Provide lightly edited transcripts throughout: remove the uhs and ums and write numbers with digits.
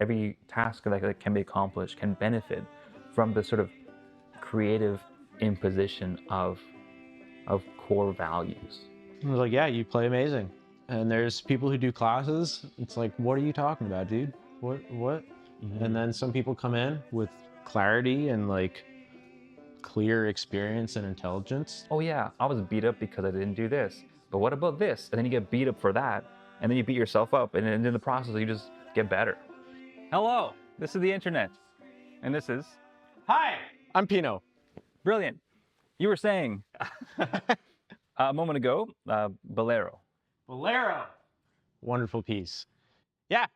every task that can be accomplished can benefit from the sort of creative imposition of core values. I was like, yeah, you play amazing. And there's people who do classes. It's like, what are you talking about, dude? What? And then some people come in with clarity and like clear experience and intelligence. Oh yeah, I was beat up because I didn't do this. But what about this? And then you get beat up for that, and then you beat yourself up, and in the process, you just get better. Hello, this is the internet, and this is Hi, I'm Pino. brilliant. You were saying a moment ago, Bolero. Bolero. Wonderful piece. Yeah.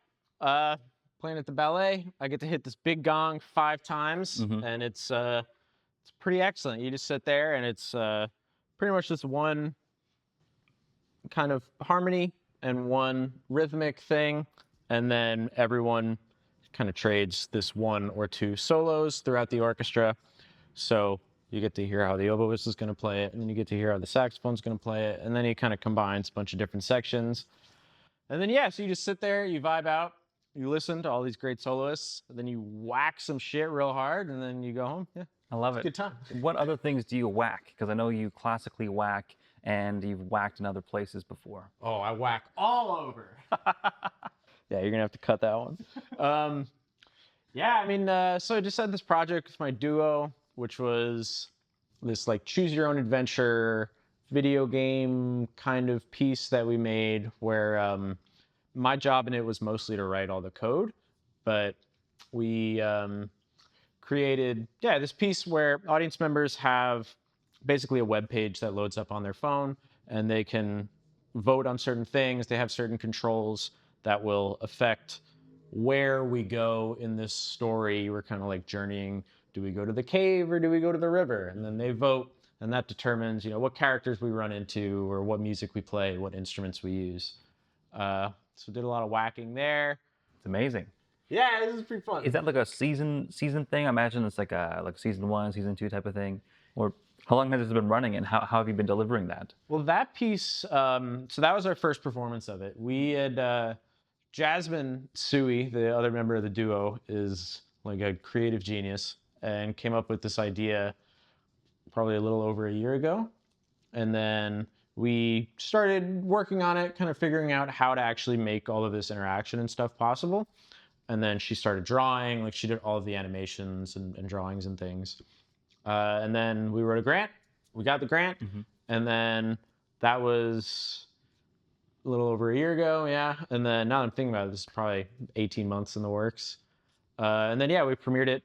Playing at the ballet, I get to hit this big gong 5 times, and it's pretty excellent. You just sit there, and it's pretty much this one kind of harmony and one rhythmic thing, and then everyone kind of trades this 1 or 2 solos throughout the orchestra. So you get to hear how the oboist is going to play it, and then you get to hear how the saxophone's going to play it, and then he kind of combines a bunch of different sections. And then, yeah, so you just sit there, you vibe out, you listen to all these great soloists, and then you whack some shit real hard, and then you go home. Yeah, I love it. good time. What other things do you whack? Because I know you classically whack, and you've whacked in other places before. Oh, I whack all over. Yeah, you're going to have to cut that one. Yeah, I mean, so I just had this project with my duo, which was this like choose your own adventure video game kind of piece that we made where my job in it was mostly to write all the code, but we created, yeah, this piece where audience members have basically a web page that loads up on their phone, and they can vote on certain things. They have certain controls that will affect where we go in this story. We're kind of like journeying. Do we go to the cave or do we go to the river? And then they vote, and that determines, what characters we run into or what music we play, what instruments we use. So did a lot of whacking there. It's amazing. Yeah, this is pretty fun. Is that like a season thing? I imagine it's like season 1, season 2 type of thing. Or how long has it been running, and how have you been delivering that? Well, that piece, so that was our first performance of it. We had Jasmine Sui, the other member of the duo, is like a creative genius and came up with this idea probably a little over a year ago. And then we started working on it, kind of figuring out how to actually make all of this interaction and stuff possible. And then she started drawing, like she did all of the animations and drawings and things. And then we wrote a grant. We got the grant. And then that was a little over a year ago, yeah. And then now that I'm thinking about it, this is probably 18 months in the works. And then, yeah, we premiered it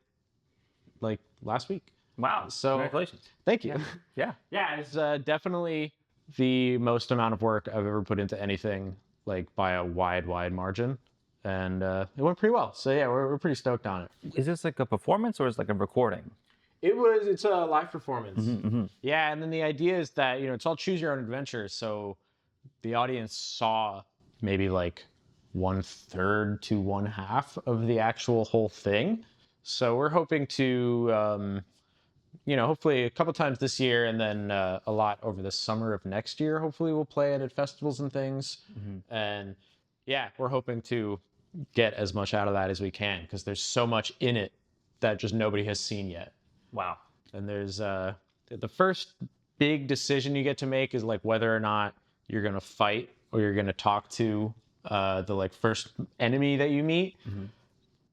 like last week. Wow. So congratulations. Thank you. Yeah. Yeah, it's definitely the most amount of work I've ever put into anything, like by a wide margin. And it went pretty well. So yeah, we're pretty stoked on it. Is this like a performance, or is it like a recording? It's a live performance. Yeah, and then the idea is that, it's all choose your own adventure. So the audience saw maybe like 1/3 to 1/2 of the actual whole thing. So we're hoping to, hopefully a couple times this year, and then a lot over the summer of next year. Hopefully we'll play it at festivals and things. And yeah, we're hoping to get as much out of that as we can, because there's so much in it that just nobody has seen yet. Wow. And there's the first big decision you get to make is like whether or not you're going to fight or you're going to talk to the like first enemy that you meet.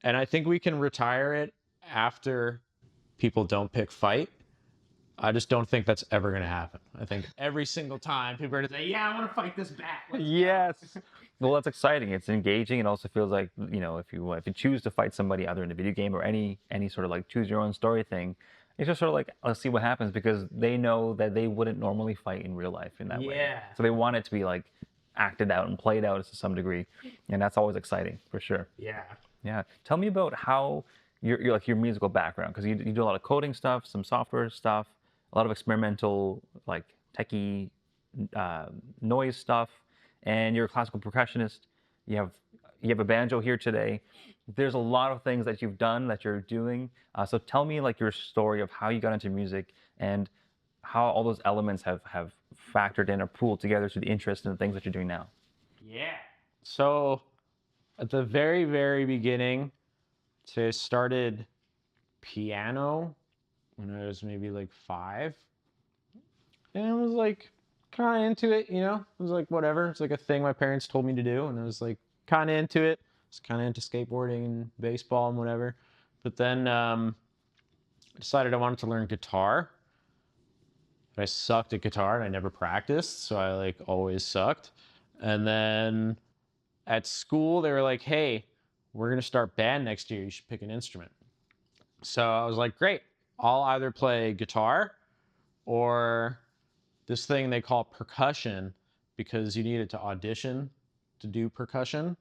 And I think we can retire it after people don't pick fight. I just don't think that's ever going to happen. I think every single time people are going to say, yeah, I want to fight this bat. Yes. Well, that's exciting. It's engaging. It also feels like, if you choose to fight somebody either in a video game or any sort of like choose your own story thing, it's just sort of like, let's see what happens, because they know that they wouldn't normally fight in real life in that way. Yeah. So they want it to be like acted out and played out to some degree. And that's always exciting for sure. Yeah. Yeah. Tell me about how your like your musical background, because you do a lot of coding stuff, some software stuff, a lot of experimental like techie noise stuff, and you're a classical percussionist. You have a banjo here today. There's a lot of things that you've done, that you're doing. So tell me like your story of how you got into music and how all those elements have factored in or pooled together to the interest in the things that you're doing now. Yeah. So at the very, very beginning, So I started piano when I was maybe like 5. And I was like kind of into it, you know? It was like whatever. It's like a thing my parents told me to do. And I was like kind of into it. I was kind of into skateboarding and baseball and whatever. But then I decided I wanted to learn guitar. But I sucked at guitar and I never practiced. So I like always sucked. And then at school, they were like, hey, we're going to start band next year. You should pick an instrument. So I was like, great. I'll either play guitar or this thing they call percussion because you needed to audition to do percussion.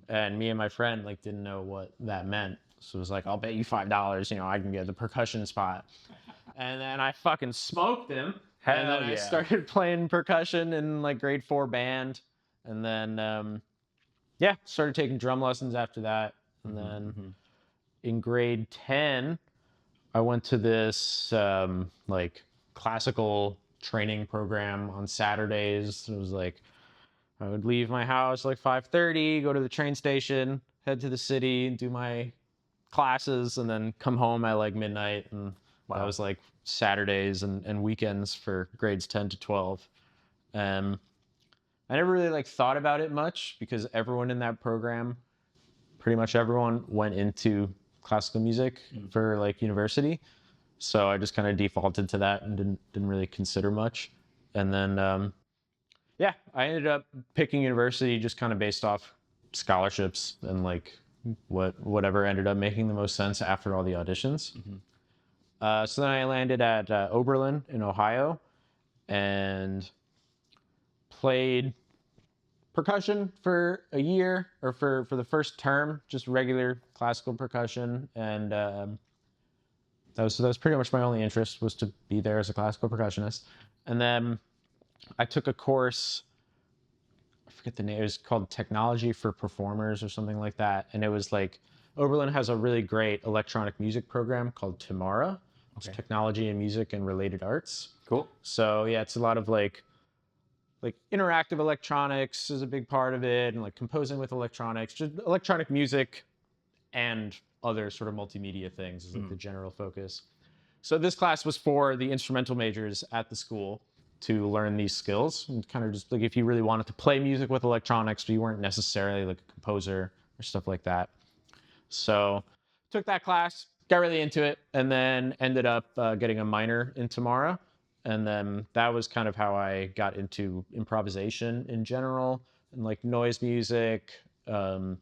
And me and my friend like didn't know what that meant. So it was like, I'll bet you $5, I can get the percussion spot. And then I fucking smoked him. And then I started playing percussion in like grade 4 band. And then, yeah, started taking drum lessons after that. And then in grade 10, I went to this like classical training program on Saturdays. It was like I would leave my house like 5:30, go to the train station, head to the city, do my classes, and then come home at like midnight. And that was like Saturdays and weekends for grades 10 to 12. I never really like thought about it much because everyone in that program, pretty much everyone went into classical music for like university. So I just kind of defaulted to that and didn't really consider much. And then yeah, I ended up picking university just kind of based off scholarships and like whatever ended up making the most sense after all the auditions. So then I landed at Oberlin in Ohio and played percussion for a year or for the first term, just regular classical percussion. And that was pretty much my only interest was to be there as a classical percussionist. And then I took a course, I forget the name, it was called Technology for Performers or something like that. And it was like, Oberlin has a really great electronic music program called Tamara. It's Technology and Music and Related Arts. Cool. So yeah, it's a lot of like interactive electronics is a big part of it, and like composing with electronics, just electronic music and other sort of multimedia things is like the general focus. So this class was for the instrumental majors at the school to learn these skills and kind of just like if you really wanted to play music with electronics, but you weren't necessarily like a composer or stuff like that. So took that class, got really into it, and then ended up getting a minor in Tamara. And then that was kind of how I got into improvisation in general and like noise music, and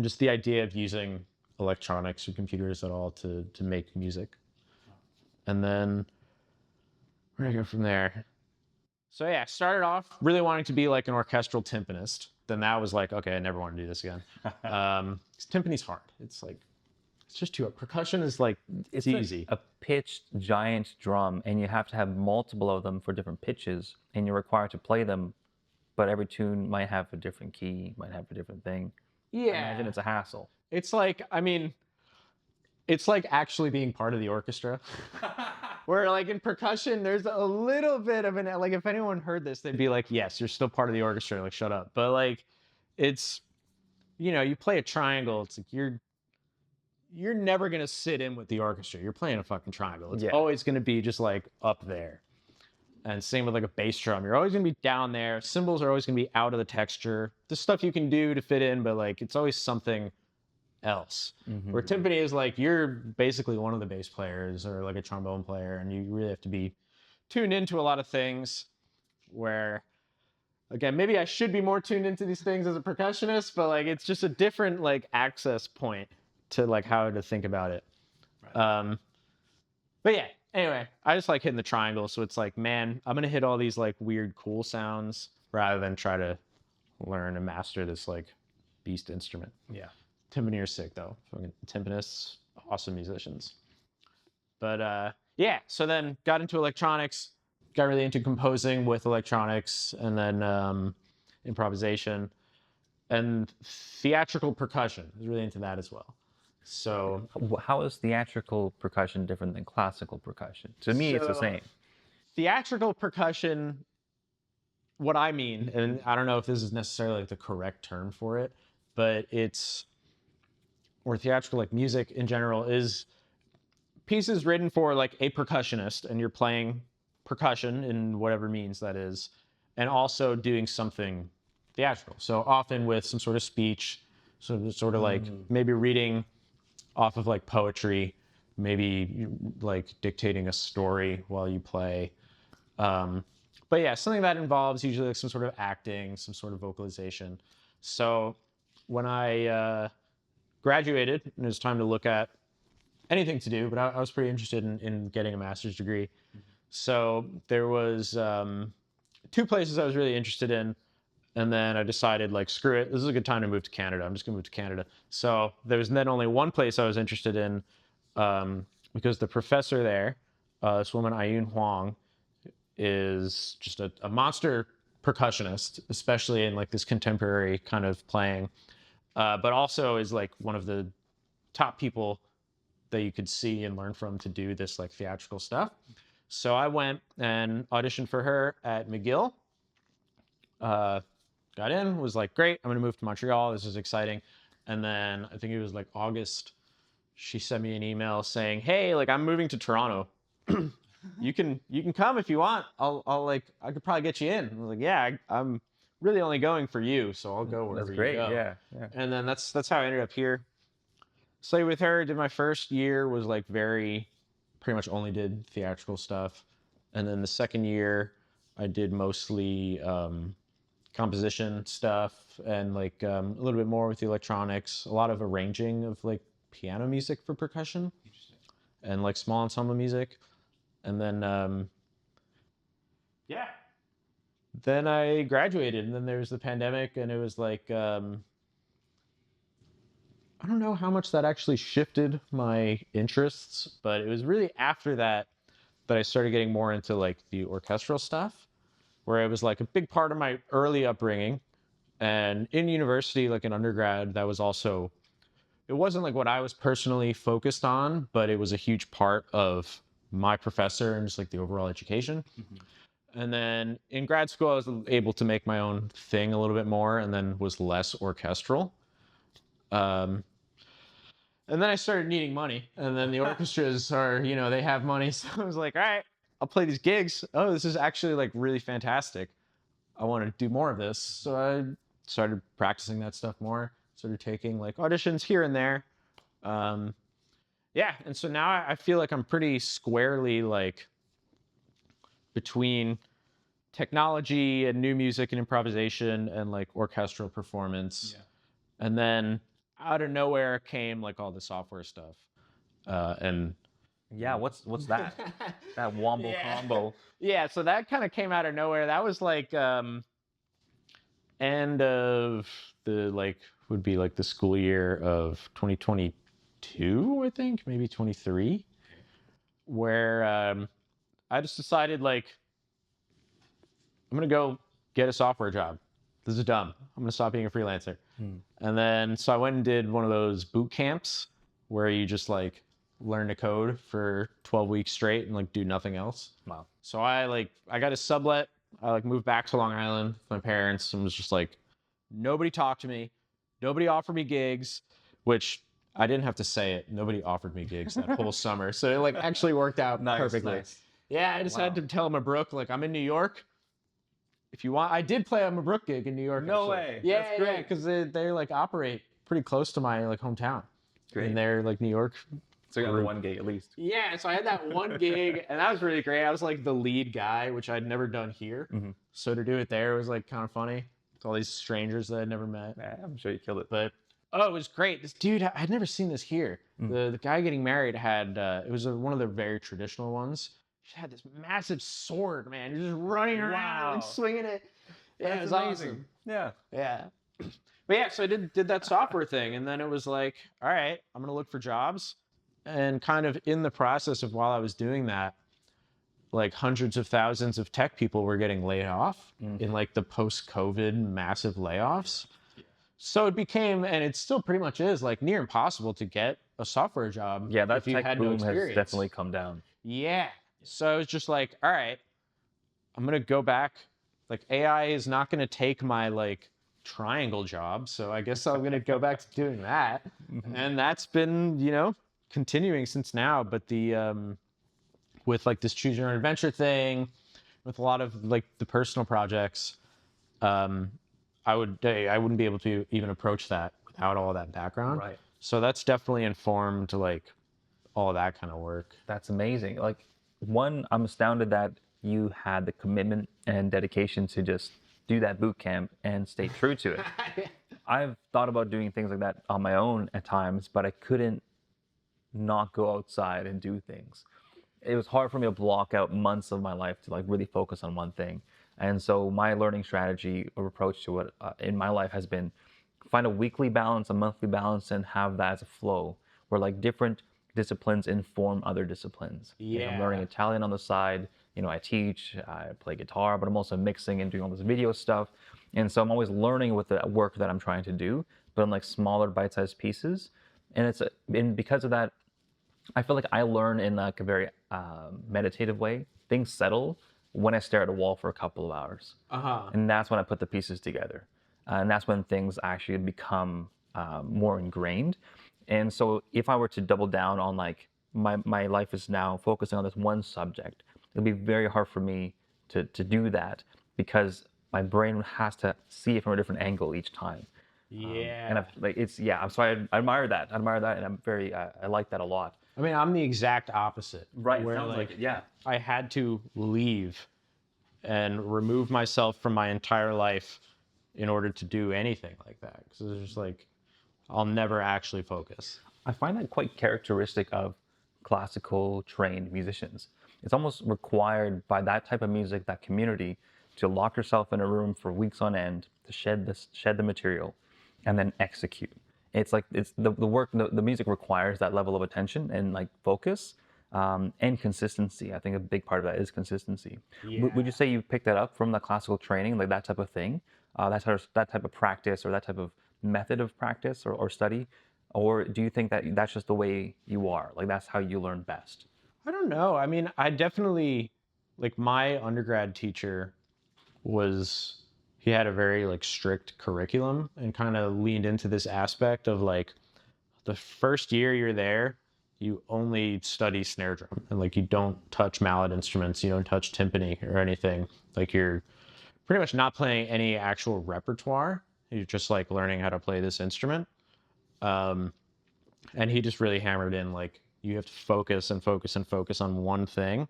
just the idea of using electronics or computers at all to make music. And then where do I go from there? So yeah, started off really wanting to be like an orchestral timpanist. Then that was like, okay, I never want to do this again. Timpani's hard. It's like, it's just too hard. Percussion is like, it's easy. A pitched giant drum, and you have to have multiple of them for different pitches, and you're required to play them, but every tune might have a different key, might have a different thing. Yeah. I imagine it's a hassle. It's like, I mean, it's like actually being part of the orchestra. Where like in percussion, there's a little bit of an, like if anyone heard this, they'd be like, yes, you're still part of the orchestra, like shut up. But like, it's, you play a triangle, it's like you're never gonna sit in with the orchestra. You're playing a fucking triangle. It's always gonna be just like up there. And same with like a bass drum. You're always gonna be down there. Cymbals are always gonna be out of the texture. There's stuff you can do to fit in, but like it's always something else. Where timpani is like you're basically one of the bass players or like a trombone player, and you really have to be tuned into a lot of things. Where again, maybe I should be more tuned into these things as a percussionist, but like it's just a different like access point to like how to think about it. Right. But yeah, anyway, I just like hitting the triangle, so it's like, man, I'm gonna hit all these like weird cool sounds rather than try to learn and master this like beast instrument. Yeah. Timpani are sick though. Fucking timpanists, awesome musicians. But yeah, so then got into electronics, got really into composing with electronics, and then improvisation and theatrical percussion. I was really into that as well. So how is theatrical percussion different than classical percussion? To me, it's the same. Theatrical percussion, what I mean, and I don't know if this is necessarily like the correct term for it, but it's or theatrical like music in general is pieces written for like a percussionist, and you're playing percussion in whatever means that is, and also doing something theatrical. So often with some sort of speech, sort of like maybe reading off of like poetry, maybe like dictating a story while you play. But yeah, something that involves usually like some sort of acting, some sort of vocalization. So when I graduated and it was time to look at anything to do, but I was pretty interested in getting a master's degree. So there was two places I was really interested in, and then I decided like screw it, this is a good time to move to Canada. I'm just gonna move to Canada. So there was then only one place I was interested in, because the professor there, this woman Ayun Huang, is just a monster percussionist, especially in like this contemporary kind of playing, but also is like one of the top people that you could see and learn from to do this like theatrical stuff. So I went and auditioned for her at McGill. Got in, was like, great, I'm gonna move to Montreal. This is exciting. And then I think it was like August, she sent me an email saying, hey, like I'm moving to Toronto. you can come if you want. I'll like I could probably get you in. I was like, yeah, I'm really only going for you, so I'll go wherever That's great. you go. Yeah, yeah. And then that's how I ended up here. Stayed with her. Did my first year was like very, pretty much only did theatrical stuff, and then the second year I did mostly composition stuff and like a little bit more with the electronics, a lot of arranging of like piano music for percussion and like small ensemble music. And then yeah, then I graduated, and then there was the pandemic, and it was like I don't know how much that actually shifted my interests, but it was really after that that I started getting more into like the orchestral stuff, where it was like a big part of my early upbringing. And in university, like in undergrad, that was also, it wasn't like what I was personally focused on, but it was a huge part of my professor and just like the overall education. And then in grad school, I was able to make my own thing a little bit more, and then was less orchestral. Um, and then I started needing money, and then the orchestras are, they have money. So I was like, all right, I'll play these gigs. Oh, this is actually like really fantastic. I want to do more of this. So I started practicing that stuff more, started taking like auditions here and there. Yeah. And so now I feel like I'm pretty squarely like between technology and new music and improvisation and like orchestral performance. Yeah. And then out of nowhere came like all the software stuff. And Yeah, what's that? That wombo combo. yeah, so that kind of came out of nowhere. That was like end of the like would be like the school year of 2022, I think, maybe 23, where I just decided like I'm gonna go get a software job. This is dumb. I'm gonna stop being a freelancer. And then so I went and did one of those boot camps where you just like learn to code for 12 weeks straight and like do nothing else. Wow. So I got a sublet. I like moved back to Long Island with my parents and was just like, nobody talked to me. Nobody offered me gigs, which I didn't have to say it. Nobody offered me gigs that whole summer. So it like actually worked out perfectly. Nice. Yeah, I just had to tell Mabrook, like, I'm in New York. If you want, I did play a Mabrook gig in New York. No actually. way. Yeah, That's great. yeah, because they like operate pretty close to my like hometown. Great. In their like New York. So you got one gig at least. Yeah, so I had that one gig, and that was really great. I was like the lead guy, which I'd never done here. So to do it there was like kind of funny. With all these strangers that I'd never met. Yeah, I'm sure you killed it. But oh, it was great. This dude, I'd never seen this here. The guy getting married had it was one of the very traditional ones. He had this massive sword, man. You're just running around and swinging it. Yeah, it was awesome. Yeah. Yeah. But yeah, so I did that software thing, and then it was like, all right, I'm gonna look for jobs. And kind of in the process of while I was doing that, like hundreds of thousands of tech people were getting laid off in like the post-COVID massive layoffs. So it became, and it still pretty much is, like near impossible to get a software job. Yeah, that if you tech had boom no experience. has definitely come down. Yeah. So I was just like, all right, I'm gonna go back. Like AI is not gonna take my like triangle job, so I guess I'm gonna go back to doing that. Mhm. And that's been, you know, continuing since now. But the with like this choose your own adventure thing, with a lot of like the personal projects, um, I wouldn't be able to even approach that without all that background. Right. So that's definitely informed like all of that kind of work. That's amazing. Like, one, I'm astounded that you had the commitment and dedication to just do that boot camp and stay true to it. I've thought about doing things like that on my own at times, but I couldn't not go outside and do things. It was hard for me to block out months of my life to like really focus on one thing. And so my learning strategy or approach to it in my life has been find a weekly balance, a monthly balance, and have that as a flow where like different disciplines inform other disciplines. Like I'm learning Yeah. Italian on the side. I teach, I play guitar, but I'm also mixing and doing all this video stuff. And so I'm always learning with the work that I'm trying to do, but in like smaller bite-sized pieces. And because of that, I feel like I learn in like a very meditative way. Things settle when I stare at a wall for a couple of hours, Uh-huh. and that's when I put the pieces together, and that's when things actually become more ingrained. And so, if I were to double down on like my life is now focusing on this one subject, it'll be very hard for me to do that because my brain has to see it from a different angle each time. And Yeah. I've, like it's yeah, so I admire that. I admire that, and I'm very I like that a lot. I mean, I'm the exact opposite. Right, it Where sounds like like it, yeah. I had to leave and remove myself from my entire life in order to do anything like that. Because it's just like I'll never actually focus. I find that quite characteristic of classical trained musicians. It's almost required by that type of music, that community, to lock yourself in a room for weeks on end to shed the material, and then execute. It's like it's the work the music requires that level of attention and like focus and consistency. I think a big part of that is consistency. Would you Yeah. say you picked that up from the classical training, like that type of thing, that type of practice or that type of method of practice or study, or do you think that that's just the way you are, like that's how you learn best? I don't know. I mean, I definitely like my undergrad teacher was he had a very like strict curriculum and kind of leaned into this aspect of like the first year you're there, you only study snare drum and like you don't touch mallet instruments, you don't touch timpani or anything. Like you're pretty much not playing any actual repertoire. You're just like learning how to play this instrument. Um, and he just really hammered in like you have to focus and focus and focus on one thing,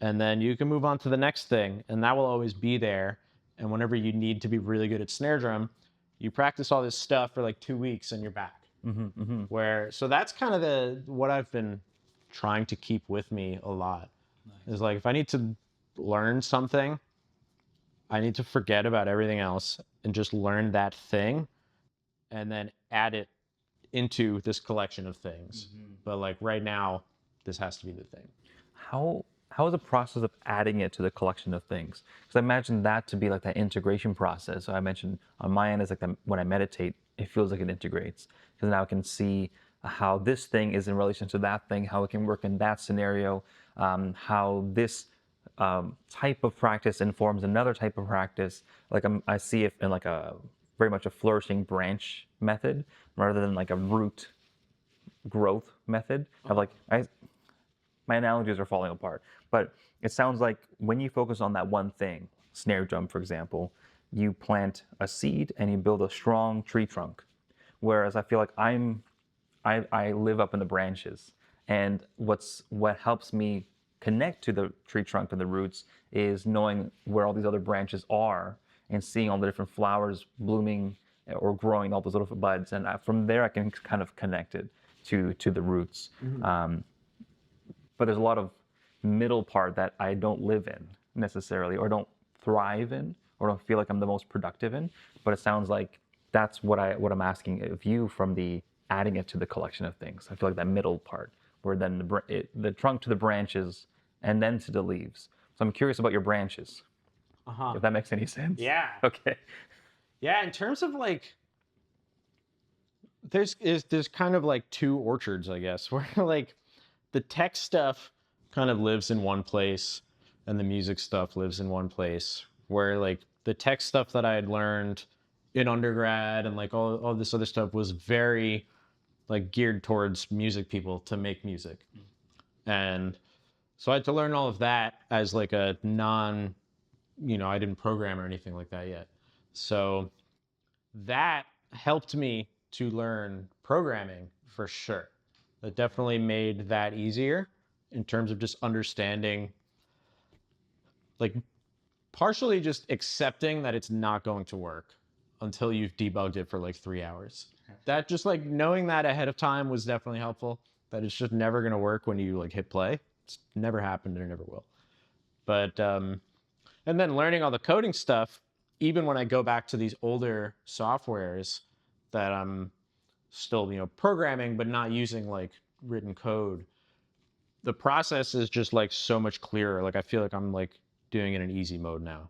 and then you can move on to the next thing, and that will always be there. And whenever you need to be really good at snare drum, you practice all this stuff for like 2 weeks and you're back. Mm-hmm. Where so that's kind of the what I've been trying to keep with me a lot. Nice. Is like if I need to learn something, I need to forget about everything else and just learn that thing and then add it into this collection of things. Mm-hmm. But like right now, this has to be the thing. How is the process of adding it to the collection of things? Because I imagine that to be like that integration process. So I mentioned on my end is like when I meditate, it feels like it integrates because now I can see how this thing is in relation to that thing, how it can work in that scenario, how this type of practice informs another type of practice. Like I see it in like a very much a flourishing branch method rather than like a root growth method of like my analogies are falling apart, but it sounds like when you focus on that one thing, snare drum, for example, you plant a seed and you build a strong tree trunk. Whereas I feel like I live up in the branches, and what helps me connect to the tree trunk and the roots is knowing where all these other branches are and seeing all the different flowers blooming or growing, all those little buds, and from there I can kind of connect it to the roots. But there's a lot of middle part that I don't live in necessarily, or don't thrive in, or don't feel like I'm the most productive in. But it sounds like that's what I'm asking of you from the adding it to the collection of things. I feel like that middle part, where then the trunk to the branches, and then to the leaves. So I'm curious about your branches, Uh-huh. if that makes any sense. Yeah. Okay. Yeah, in terms of like there's kind of like two orchards, I guess, where like the tech stuff kind of lives in one place and the music stuff lives in one place. Where like the tech stuff that I had learned in undergrad and like all this other stuff was very like geared towards music people to make music. And so I had to learn all of that as like a non, I didn't program or anything like that yet. So that helped me to learn programming for sure. That definitely made that easier in terms of just understanding, like partially just accepting that it's not going to work until you've debugged it for like 3 hours. That just like knowing that ahead of time was definitely helpful. That it's just never going to work when you like hit play. It's never happened and it never will. But and then learning all the coding stuff, even when I go back to these older softwares that I'm still, programming, but not using like written code, the process is just like so much clearer. Like I feel like I'm like doing it in easy mode now.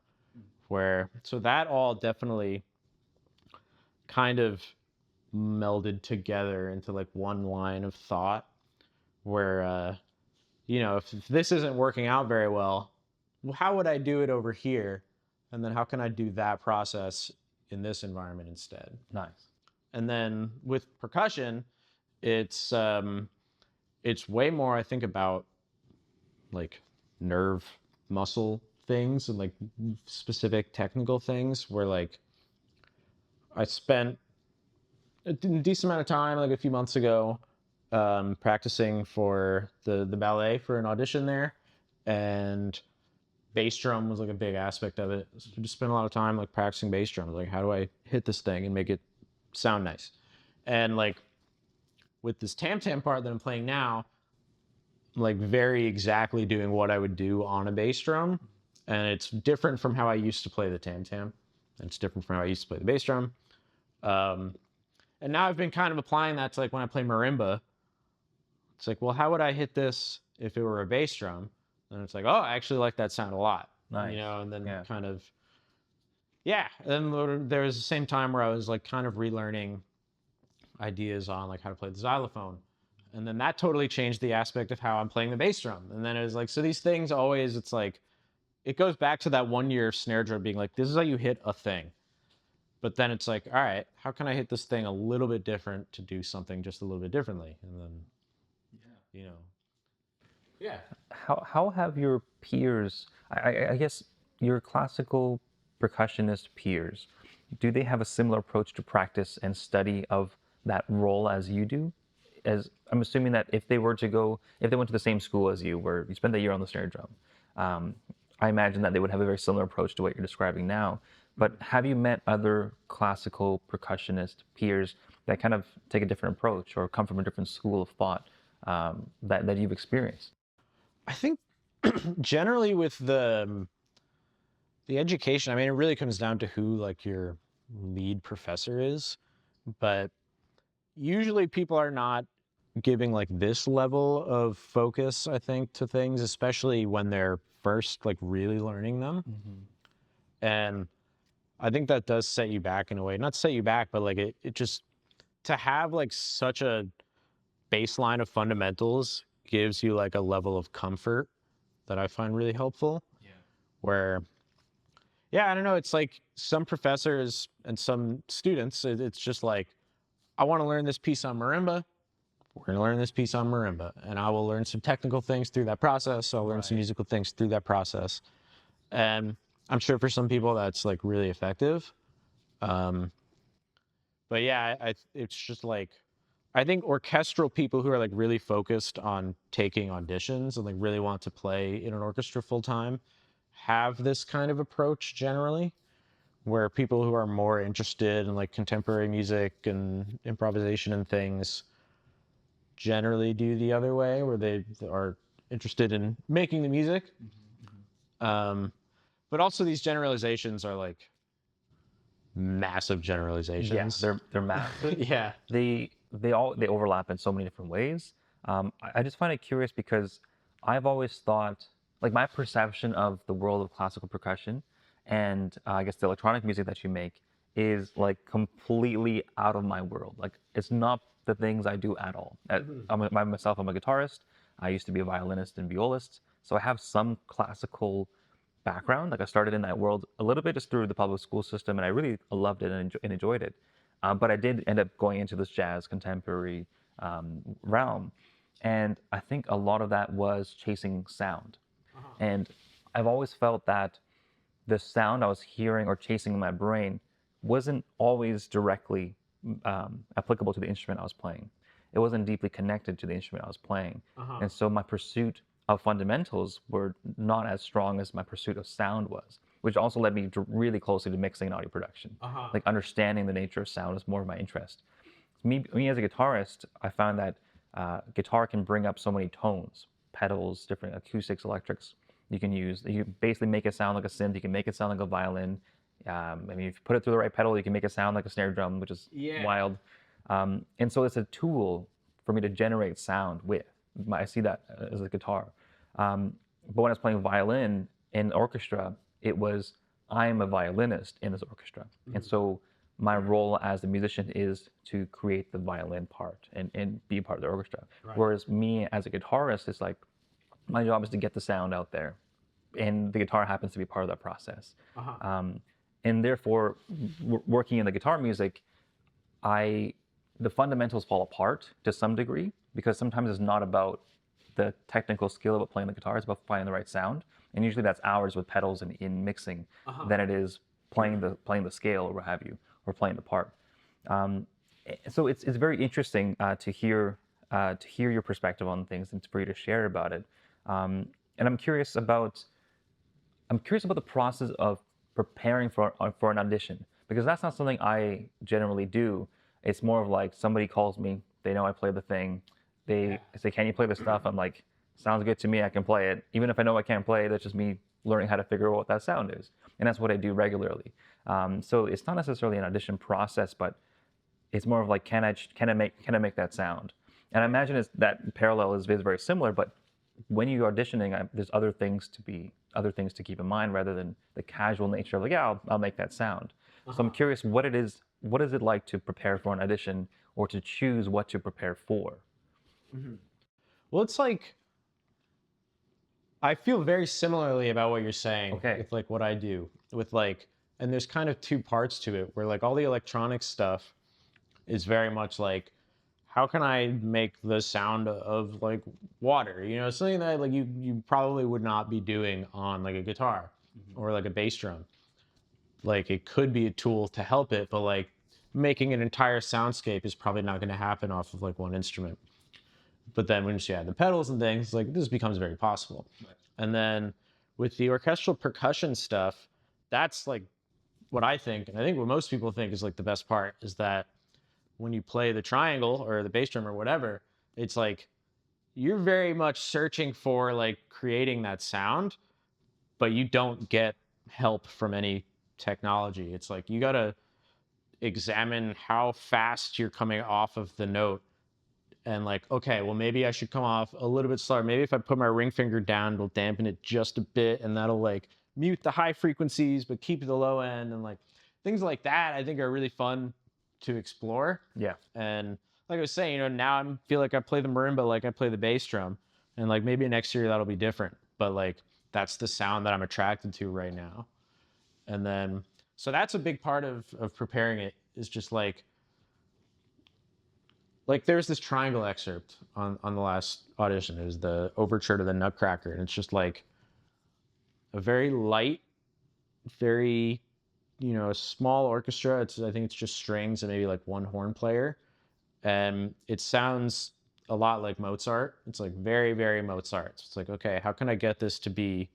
So that all definitely kind of melded together into like one line of thought where, if this isn't working out very well, how would I do it over here? And then how can I do that process in this environment instead? Nice. And then with percussion, it's way more, I think, about like nerve muscle things and like specific technical things where like I spent a decent amount of time like a few months ago practicing for the ballet for an audition there, and bass drum was like a big aspect of it. So I just spent a lot of time like practicing bass drums. Like, how do I hit this thing and make it sound nice? And like with this tam tam part that I'm playing now, I'm like very exactly doing what I would do on a bass drum, and it's different from how I used to play the tam tam. And it's different from how I used to play the bass drum. Um, and now I've been kind of applying that to like when I play marimba. It's like, well, how would I hit this if it were a bass drum? And it's like, oh, I actually like that sound a lot. Nice. And then Yeah. kind of, yeah. And then there was the same time where I was like kind of relearning ideas on like how to play the xylophone. And then that totally changed the aspect of how I'm playing the bass drum. And then it was like, so these things always, it's like, it goes back to that 1 year snare drum being like, this is how you hit a thing. But then it's like, all right, how can I hit this thing a little bit different to do something just a little bit differently? And then, yeah. How have your peers, I guess your classical percussionist peers, do they have a similar approach to practice and study of that role as you do? As I'm assuming that if they went to the same school as you, where you spent the year on the snare drum, I imagine that they would have a very similar approach to what you're describing now. But have you met other classical percussionist peers that kind of take a different approach or come from a different school of thought that you've experienced? I think generally with the education, I mean, it really comes down to who like your lead professor is, but usually people are not giving like this level of focus, I think, to things, especially when they're first like really learning them. And I think that does set you back in a way. Not set you back, but like it just to have like such a baseline of fundamentals gives you like a level of comfort that I find really helpful. Yeah. Where, yeah, I don't know, it's like some professors and some students, it's just like, I want to learn this piece on marimba. We're going to learn this piece on marimba, and I will learn some technical things through that process. So I'll learn some musical things through that process. And I'm sure for some people that's like really effective. But yeah, it's just like, I think orchestral people who are like really focused on taking auditions and like really want to play in an orchestra full time have this kind of approach generally, where people who are more interested in like contemporary music and improvisation and things generally do the other way, where they are interested in making the music. But also these generalizations are like massive generalizations. Yeah, they're massive. Yeah. They overlap in so many different ways. I just find it curious because I've always thought, like my perception of the world of classical percussion and I guess the electronic music that you make is like completely out of my world. Like it's not the things I do at all. I'm myself, I'm a guitarist. I used to be a violinist and violist, so I have some classical background. Like I started in that world a little bit just through the public school system, and I really loved it and enjoyed it. But I did end up going into this jazz contemporary realm, and I think a lot of that was chasing sound. And I've always felt that the sound I was hearing or chasing in my brain wasn't always directly applicable to the instrument I was playing. It wasn't deeply connected to the instrument I was playing. And so my pursuit of fundamentals were not as strong as my pursuit of sound was, which also led me really closely to mixing and audio production. Like understanding the nature of sound is more of my interest. Me as a guitarist, I found that guitar can bring up so many tones, pedals, different acoustics, electrics. You can use. You basically make it sound like a synth. You can make it sound like a violin. I mean, if you put it through the right pedal, you can make it sound like a snare drum, which is wild. And so it's a tool for me to generate sound with. I see that as a guitar. But when I was playing violin in orchestra, it was I'm a violinist in this orchestra, and so my role as the musician is to create the violin part and be a part of the orchestra. Whereas me as a guitarist is like my job is to get the sound out there, and the guitar happens to be part of that process. And therefore, working in the guitar music, the fundamentals fall apart to some degree because sometimes it's not about the technical skill of playing the guitar; it's about finding the right sound. And usually that's hours with pedals and in mixing than it is playing the scale or what have you, or playing the part. So it's very interesting to hear your perspective on things and for you to share about it. And I'm curious about the process of preparing for an audition, because that's not something I generally do. It's more of like somebody calls me, they know I play the thing, they say, "Can you play this stuff?" I'm like, "Sounds good to me. I can play it." Even if I know I can't play it, that's just me learning how to figure out what that sound is, and that's what I do regularly. So it's not necessarily an audition process, but it's more of like, can I make that sound? And I imagine that parallel is very similar, but when you're auditioning, there's other things to keep in mind rather than the casual nature of like, yeah, I'll make that sound. So I'm curious what is it like to prepare for an audition or to choose what to prepare for? Well, it's like I feel very similarly about what you're saying Okay. with like what I do with like, and there's kind of two parts to it where like all the electronic stuff is very much like, how can I make the sound of like water? You know, something that like you probably would not be doing on like a guitar or like a bass drum. Like it could be a tool to help it, but like making an entire soundscape is probably not going to happen off of like one instrument. But then when you add the pedals and things, like this becomes very possible. And then with the orchestral percussion stuff, that's like what I think, and I think what most people think is like the best part is that when you play the triangle or the bass drum or whatever, it's like you're very much searching for like creating that sound, but you don't get help from any technology. It's like you got to examine how fast you're coming off of the note and like, okay, well, maybe I should come off a little bit slower. Maybe if I put my ring finger down, it'll dampen it just a bit and that'll like mute the high frequencies, but keep the low end. And like things like that, I think are really fun to explore. Yeah. And like I was saying, you know, now I feel like I play the marimba like I play the bass drum. And like maybe next year that'll be different. But like that's the sound that I'm attracted to right now. And then, so that's a big part of preparing it is just like there's this triangle excerpt on the last audition. It was the overture to the Nutcracker. And it's just like a very light, very, you know, a small orchestra. I think it's just strings and maybe like one horn player. And it sounds a lot like Mozart. It's like very, very Mozart. So it's like, okay, how can I get this to be,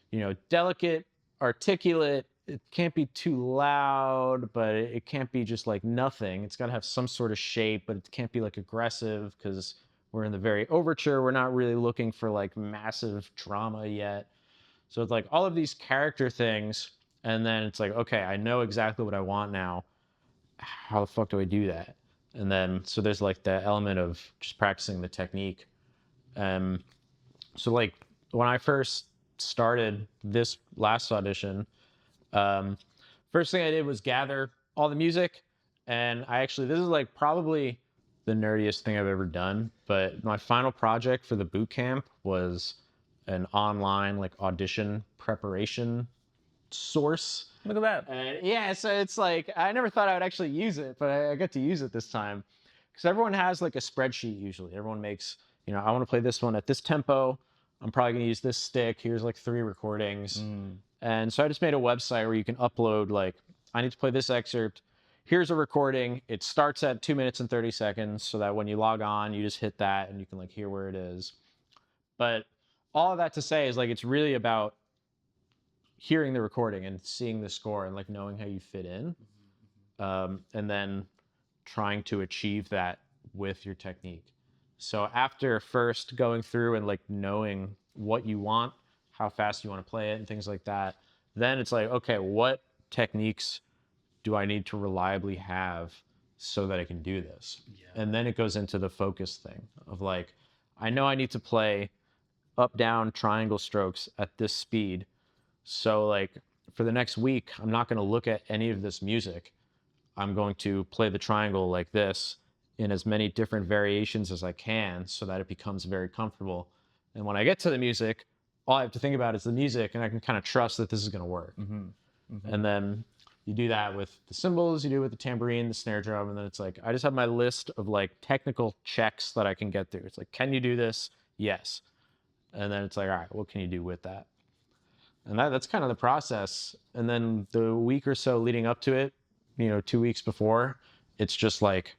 you know, delicate, articulate? It can't be too loud, but it can't be just like nothing. It's got to have some sort of shape, but it can't be like aggressive because we're in the very overture. We're not really looking for like massive drama yet. So it's like all of these character things. And then it's like, okay, I know exactly what I want now. How the fuck do I do that? And then, so there's like the element of just practicing the technique. So like when I first started this last audition, first thing I did was gather all the music. And this is like probably the nerdiest thing I've ever done. But my final project for the boot camp was an online like audition preparation source. Look at that. And yeah, so it's like I never thought I would actually use it, but I got to use it this time. Because everyone has like a spreadsheet usually. Everyone makes, I want to play this one at this tempo. I'm probably gonna use this stick. Here's like 3 recordings. And so I just made a website where you can upload like, I need to play this excerpt. Here's a recording. It starts at 2 minutes and 30 seconds so that when you log on, you just hit that and you can like hear where it is. But all of that to say is like it's really about hearing the recording and seeing the score and like knowing how you fit in, and then trying to achieve that with your technique. So after first going through and like knowing what you want, how fast you want to play it and things like that, then it's like, okay, what techniques do I need to reliably have so that I can do this? Yeah. And then it goes into the focus thing of like, I know I need to play up, down, triangle strokes at this speed. So like for the next week, I'm not going to look at any of this music. I'm going to play the triangle like this in as many different variations as I can so that it becomes very comfortable. And when I get to the music, all I have to think about is the music and I can kind of trust that this is going to work. And then you do that with the cymbals, you do it with the tambourine, the snare drum, and then it's like, I just have my list of like technical checks that I can get through. It's like, can you do this? Yes. And then it's like, all right, what can you do with that? And that's kind of the process. And then the week or so leading up to it, 2 weeks before, it's just like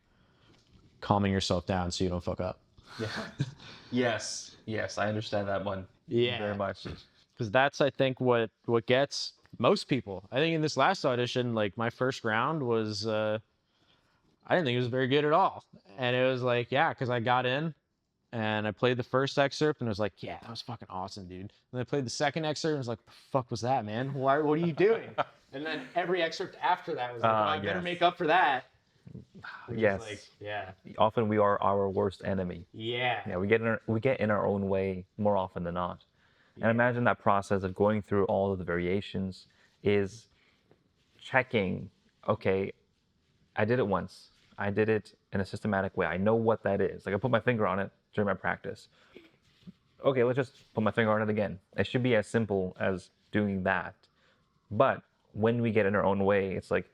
calming yourself down so you don't fuck up. Yeah. Yes, I understand that one. Yeah. Very much. Because that's, I think, what gets most people. I think in this last audition, like my first round was, I didn't think it was very good at all. And it was like, yeah, because I got in and I played the first excerpt and I was like, yeah, that was fucking awesome, dude. And I played the second excerpt and I was like, the fuck was that, man? What are you doing? And then every excerpt after that was like, oh, I better make up for that. Yes. Like, yeah. Often we are our worst enemy. Yeah. Yeah, we get in our own way more often than not. And imagine that process of going through all of the variations is checking, okay, I did it once. I did it in a systematic way. I know what that is. Like I put my finger on it during my practice. Okay, let's just put my finger on it again. It should be as simple as doing that. But when we get in our own way, it's like,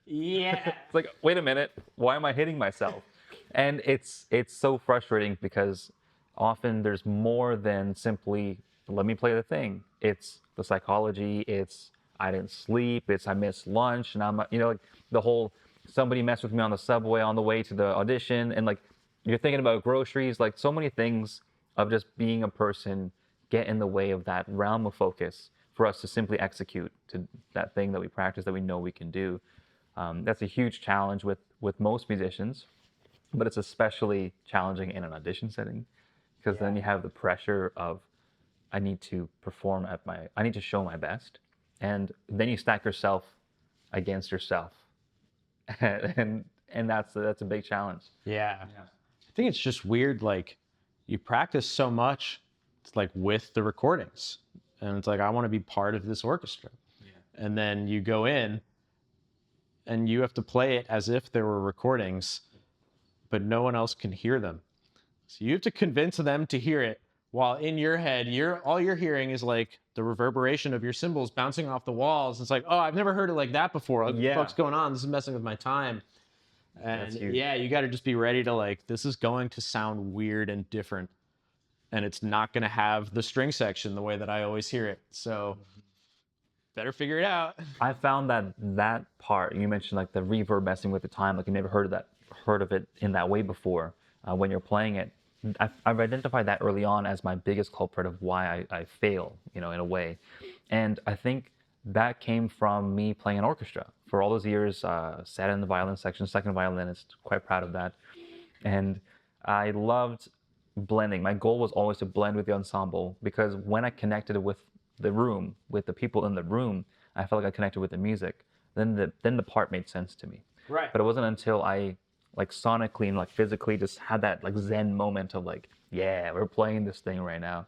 yeah. It's like, wait a minute, why am I hitting myself? And it's so frustrating because often there's more than simply, let me play the thing. It's the psychology, it's I didn't sleep, it's I missed lunch, and I'm, like the whole, somebody messed with me on the subway on the way to the audition, and like, you're thinking about groceries, like so many things of just being a person get in the way of that realm of focus for us to simply execute to that thing that we practice that we know we can do. That's a huge challenge with most musicians, but it's especially challenging in an audition setting because then you have the pressure of I need to perform I need to show my best, and then you stack yourself against yourself, and that's a big challenge. Yeah. I think it's just weird. Like you practice so much, it's like with the recordings, and it's like I want to be part of this orchestra, and then you go in and you have to play it as if there were recordings, but no one else can hear them. So you have to convince them to hear it while in your head, all you're hearing is like the reverberation of your cymbals bouncing off the walls. It's like, oh, I've never heard it like that before. What the fuck's going on? This is messing with my time. And yeah, you got to just be ready to like, this is going to sound weird and different. And it's not going to have the string section the way that I always hear it. So better figure it out. I found that part you mentioned, like the reverb messing with the time, like you never heard of it in that way before when you're playing it. I've identified that early on as my biggest culprit of why I fail, in a way. And I think that came from me playing an orchestra for all those years. Sat in the violin section, second violinist, quite proud of that. And I loved blending. My goal was always to blend with the ensemble because when I connected with the room, with the people in the room, I felt like I connected with the music. Then the part made sense to me. Right. But it wasn't until I like sonically and like physically just had that like zen moment of like, yeah, we're playing this thing right now,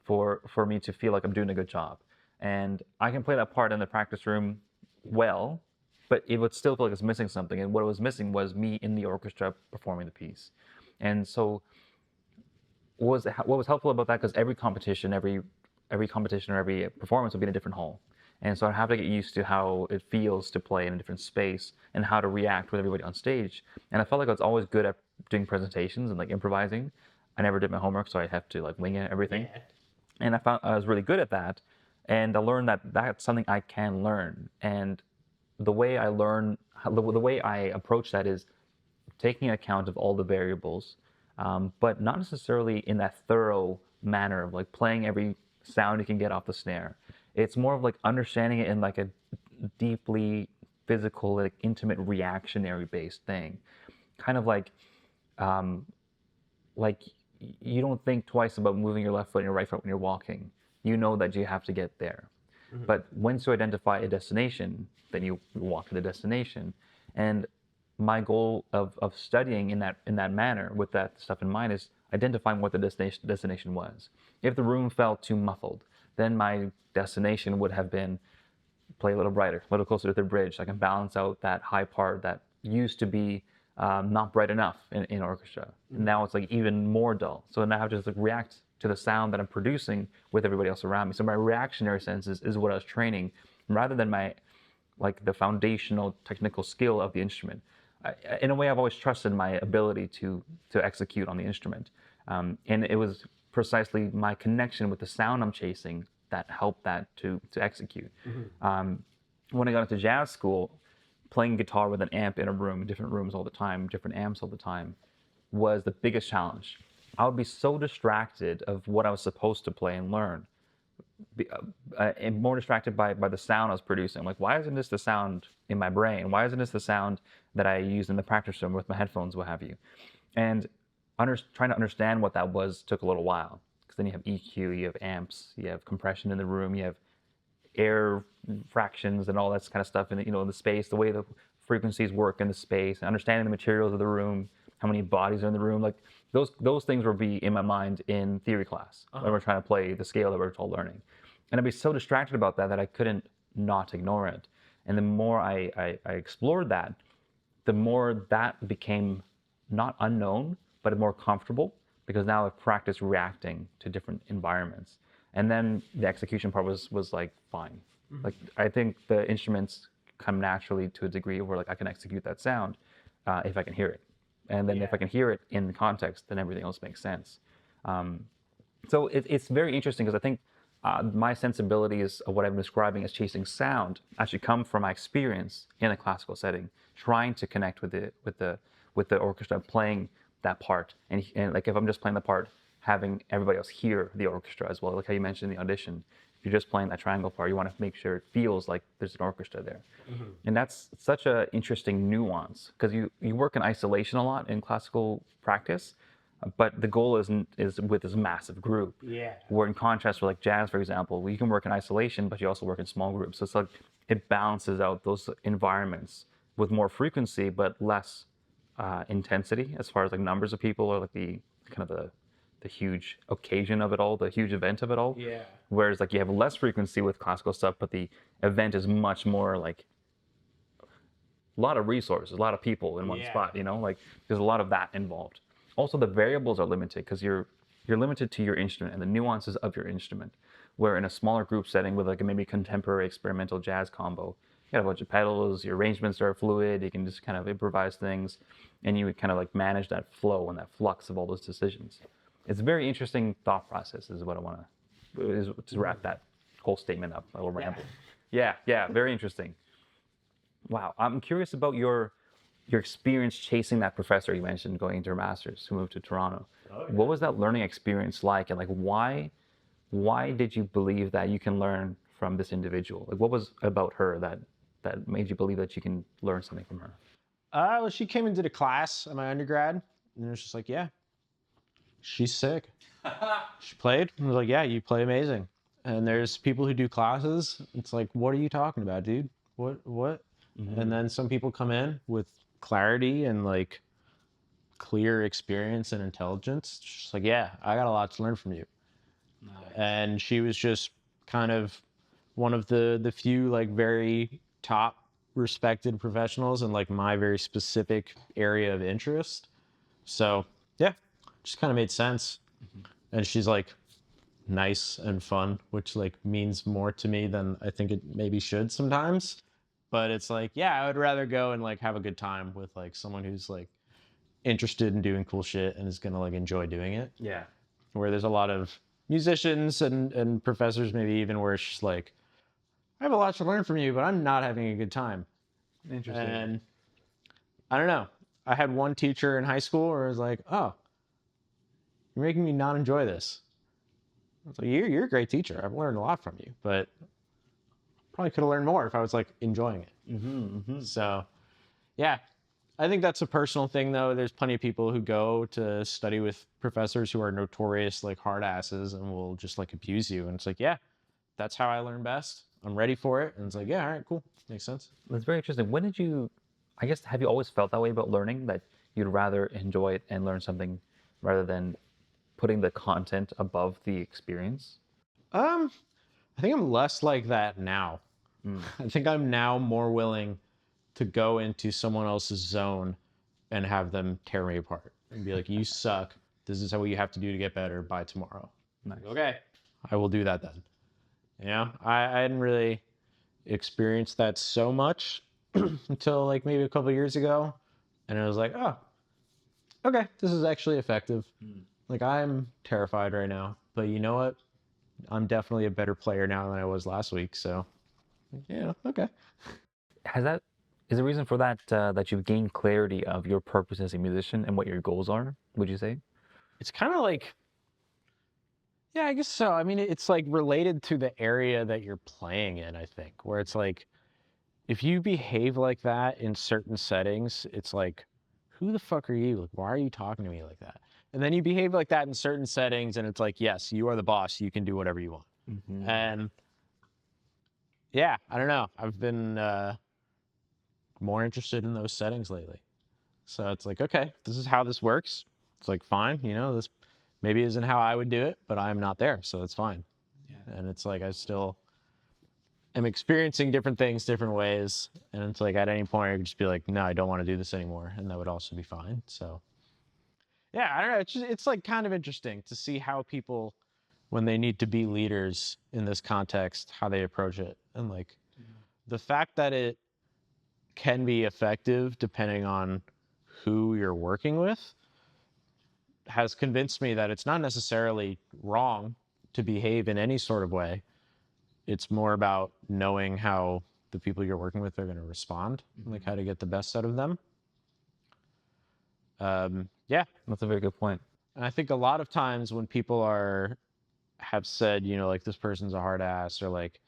for me to feel like I'm doing a good job. And I can play that part in the practice room well, but it would still feel like it's missing something. And what was missing was me in the orchestra performing the piece. And so what was helpful about that, because every competition or every performance would be in a different hall. And so I have to get used to how it feels to play in a different space and how to react with everybody on stage. And I felt like I was always good at doing presentations and like improvising. I never did my homework, so I have to like wing it everything. Yeah. And I found I was really good at that. And I learned that that's something I can learn. And the way I learn, the way I approach that is taking account of all the variables, but not necessarily in that thorough manner of like playing every sound you can get off the snare. It's more of like understanding it in like a deeply physical, like intimate, reactionary based thing. Kind of um, like you don't think twice about moving your left foot and your right foot when you're walking. You know that you have to get there. But once you identify a destination, then you walk to the destination. And my goal of studying in that manner with that stuff in mind is identifying what the destination was. If the room felt too muffled, then my destination would have been play a little brighter, a little closer to the bridge, so I can balance out that high part that used to be not bright enough in orchestra. And now it's like even more dull. So now I have to just like react to the sound that I'm producing with everybody else around me. So my reactionary senses is what I was training, rather than my like the foundational technical skill of the instrument. In a way, I've always trusted my ability to execute on the instrument, and it was precisely my connection with the sound I'm chasing that helped that to execute. When I got into jazz school, playing guitar with an amp in a room, different rooms all the time, different amps all the time, was the biggest challenge. I would be so distracted of what I was supposed to play and learn, and more distracted by the sound I was producing. Like, why isn't this the sound in my brain? Why isn't this the sound that I use in the practice room with my headphones, what have you? And trying to understand what that was took a little while, because then you have EQ, you have amps, you have compression in the room, you have air fractions and all that kind of stuff in the space, the way the frequencies work in the space, understanding the materials of the room, how many bodies are in the room. Like those things would be in my mind in theory class when we're trying to play the scale that we're all learning. And I'd be so distracted about that I couldn't not ignore it. And the more I explored that, the more that became not unknown, but more comfortable, because now I've practiced reacting to different environments. And then the execution part was like fine. Like I think the instruments come naturally to a degree where like I can execute that sound if I can hear it, and then if I can hear it in context, then everything else makes sense. So it's very interesting, because I think my sensibilities of what I'm describing as chasing sound actually come from my experience in a classical setting, trying to connect with the orchestra, playing that part, and like if I'm just playing the part, having everybody else hear the orchestra as well. Like how you mentioned in the audition, if you're just playing that triangle part, you want to make sure it feels like there's an orchestra there. And that's such an interesting nuance, because you work in isolation a lot in classical practice, but the goal is with this massive group. Yeah. Where in contrast with like jazz, for example, you can work in isolation, but you also work in small groups. So it's like it balances out those environments with more frequency, but less intensity as far as like numbers of people, or like the kind of the huge occasion of it all, the huge event of it all. Yeah. Whereas like you have less frequency with classical stuff, but the event is much more like a lot of resources, a lot of people in one spot, like there's a lot of that involved. Also, the variables are limited, because you're limited to your instrument and the nuances of your instrument. Where in a smaller group setting with like a maybe contemporary experimental jazz combo, you got a bunch of pedals, your arrangements are fluid, you can just kind of improvise things, and you would kind of like manage that flow and that flux of all those decisions. It's a very interesting thought process, is what I want to wrap that whole statement up. A little ramble. Yeah, very interesting. Wow, I'm curious about your experience chasing that professor you mentioned, going into her master's, who moved to Toronto. What was that learning experience like, and like why did you believe that you can learn from this individual? Like what was about her that made you believe that you can learn something from her? Well, she came and did a class at my undergrad, and it was just like, yeah, she's sick. She played, and I was like, yeah, you play amazing. And there's people who do classes. It's like, what are you talking about, dude? What? And then some people come in with clarity and like clear experience and intelligence. It's just like, yeah, I got a lot to learn from you. Nice. And she was just kind of one of the few like very top respected professionals in like my very specific area of interest. So yeah, just kind of made sense. and she's like nice and fun, which like means more to me than I think it maybe should sometimes. But it's like, yeah, I would rather go and like have a good time with like someone who's like interested in doing cool shit and is gonna like enjoy doing it. Yeah. Where there's a lot of musicians and professors maybe even where it's just like, I have a lot to learn from you, but I'm not having a good time. Interesting. And I don't know. I had one teacher in high school where it was like, oh, you're making me not enjoy this. I was like, you're a great teacher. I've learned a lot from you, but probably could have learned more if I was like enjoying it. So, yeah, I think that's a personal thing though. There's plenty of people who go to study with professors who are notorious like hard asses and will just like abuse you. And it's like, yeah, that's how I learn best. I'm ready for it. And it's like, yeah, all right, cool. Makes sense. That's very interesting. When did you, I guess, have you always felt that way about learning, that you'd rather enjoy it and learn something rather than putting the content above the experience? Um, I think I'm less like that now. I think I'm now more willing to go into someone else's zone and have them tear me apart and be like, you suck. This is what you have to do to get better by tomorrow. Nice. Okay, I will do that then. You know, I hadn't really experienced that so much until like maybe a couple years ago. And I was like, oh, okay, this is actually effective. Like, I'm terrified right now. But you know what? I'm definitely a better player now than I was last week. So, yeah, okay. Has that, is the reason for that that you've gained clarity of your purpose as a musician and what your goals are, would you say? It's kind of like, yeah, I guess so. I mean, it's like related to the area that you're playing in, I think, where it's like, if you behave like that in certain settings, it's like, who the fuck are you? Like, why are you talking to me like that? And then you behave like that in certain settings, and it's like, yes, you are the boss. You can do whatever you want. And yeah, I don't know. I've been more interested in those settings lately. So it's like, okay, this is how this works. It's like, fine, you know, this maybe isn't how I would do it, but I'm not there, so it's fine. Yeah. And it's like I still am experiencing different things different ways, and it's like at any point I could just be like, no, I don't want to do this anymore, and that would also be fine. So yeah, I don't know. It's like kind of interesting to see how people, when they need to be leaders in this context, how they approach it, and like the fact that it can be effective depending on who you're working with has convinced me that it's not necessarily wrong to behave in any sort of way. It's more about knowing how the people you're working with are going to respond, like how to get the best out of them. Yeah, That's a very good point. and I think a lot of times when people have said, you know, like this person's a hard ass, or like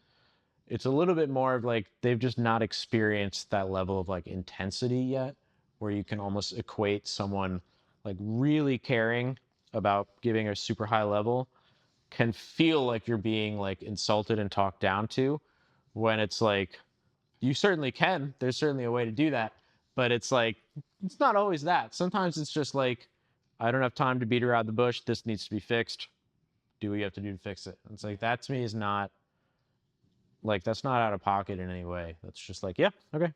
it's a little bit more of like they've just not experienced that level of like intensity yet, where you can almost equate someone like really caring about giving a super high level can feel like you're being like insulted and talked down to, when it's like you certainly can. There's certainly a way to do that, but it's like it's not always that. Sometimes it's just like, I don't have time to beat around the bush. This needs to be fixed. Do what you have to do to fix it. It's like that to me is not like, that's not out of pocket in any way. That's just like, yeah, okay,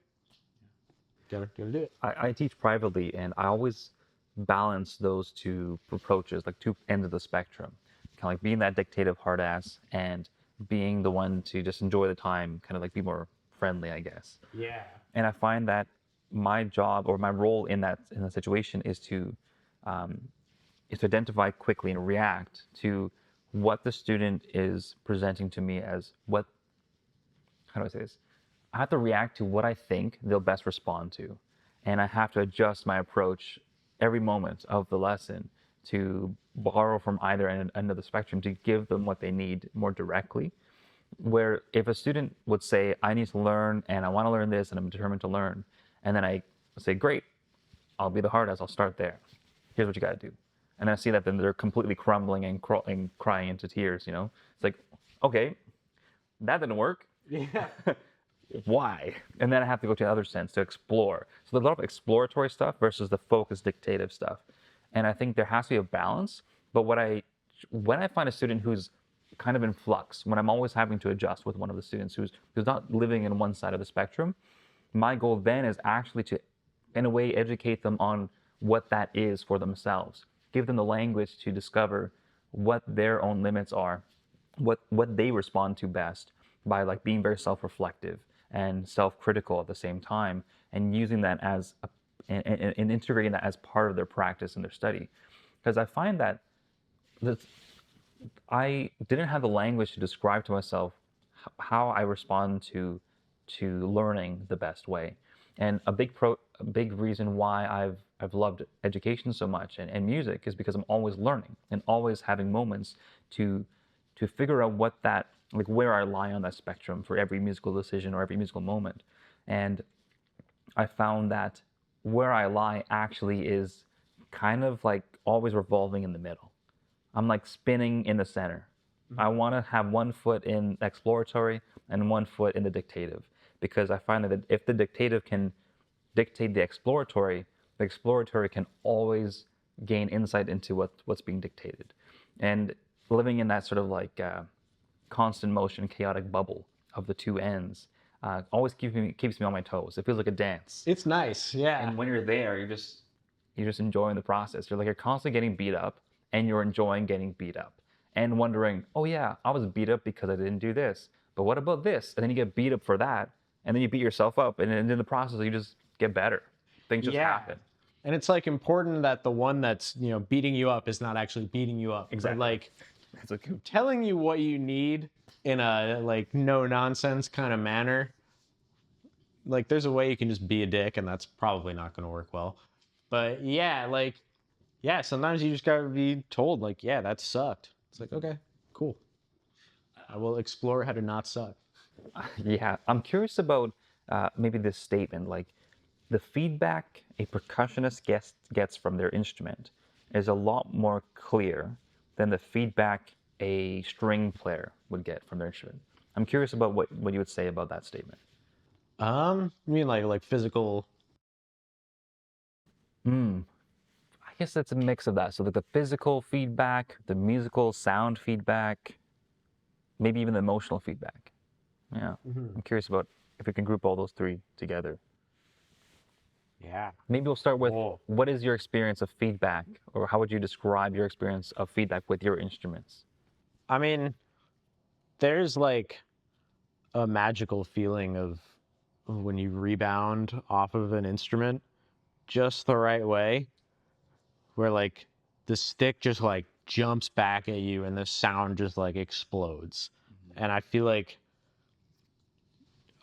gotta do it. I teach privately, and I always balance those two approaches, like two ends of the spectrum. Kind of like being that dictative hard ass and being the one to just enjoy the time, kind of like be more friendly, I guess. Yeah. And I find that my job or my role in that situation is to identify quickly and react to what the student is presenting to me as what, how do I say this? I have to react to what I think they'll best respond to. And I have to adjust my approach every moment of the lesson to borrow from either end of the spectrum to give them what they need more directly. Where if a student would say, I need to learn and I want to learn this and I'm determined to learn, and then I say, great, I'll be the hard ass, I'll start there. Here's what you got to do. And then I see that then they're completely crumbling and crying into tears, you know? It's like, okay, that didn't work. Yeah. Why? And then I have to go to the other sense to explore. So there's a lot of exploratory stuff versus the focused dictative stuff. And I think there has to be a balance. But when I find a student who's kind of in flux, when I'm always having to adjust with one of the students who's not living in one side of the spectrum, my goal then is actually to, in a way, educate them on what that is for themselves. Give them the language to discover what their own limits are, what they respond to best by like being very self-reflective and self-critical at the same time, and using that as and integrating that as part of their practice and their study. Because I find that this, I didn't have the language to describe to myself how I respond to learning the best way. And a big reason why I've loved education so much and music is because I'm always learning and always having moments to to figure out what that like where I lie on that spectrum for every musical decision or every musical moment. And I found that where I lie actually is kind of like always revolving in the middle. I'm like spinning in the center. I want to have one foot in exploratory and one foot in the dictative, because I find that if the dictative can dictate the exploratory can always gain insight into what's being dictated. And living in that sort of like constant motion, chaotic bubble of the two ends always keeps me on my toes. It feels like a dance. It's nice, yeah. And when you're there, you're just enjoying the process. You're constantly getting beat up, and you're enjoying getting beat up, and wondering, oh yeah, I was beat up because I didn't do this. But what about this? And then you get beat up for that, and then you beat yourself up, and in the process, you just get better. Things just Yeah. happen. And it's like important that the one that's, beating you up is not actually beating you up. Exactly. But like It's like telling you what you need in a like no nonsense kind of manner. Like there's a way you can just be a dick and that's probably not going to work well. But yeah, like yeah, sometimes you just got to be told like, yeah, that sucked. It's like, okay, cool. I will explore how to not suck. yeah, I'm curious about maybe this statement, like the feedback a percussionist gets from their instrument is a lot more clear than the feedback a string player would get from their instrument. I'm curious about what you would say about that statement. You mean like physical. Hmm. I guess that's a mix of that. So like the physical feedback, the musical sound feedback, maybe even the emotional feedback. Yeah. Mhm. I'm curious about if we can group all those three together. Yeah. Maybe we'll start with Cool. what is your experience of feedback, or how would you describe your experience of feedback with your instruments? I mean, there's like a magical feeling of when you rebound off of an instrument just the right way, where like the stick just like jumps back at you and the sound just like explodes. And I feel like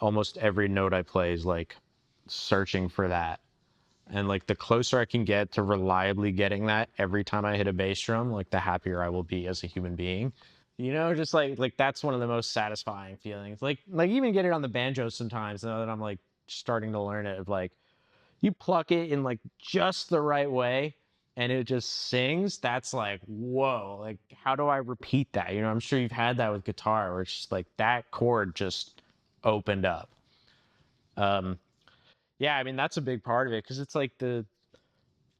almost every note I play is like searching for that. And like the closer I can get to reliably getting that every time I hit a bass drum, like the happier I will be as a human being. Just like that's one of the most satisfying feelings. Like even get it on the banjo sometimes now that I'm like starting to learn it of like you pluck it in like just the right way and it just sings. That's like, whoa, like how do I repeat that? I'm sure you've had that with guitar where it's just like that chord just opened up. Um, yeah, I mean that's a big part of it because it's like the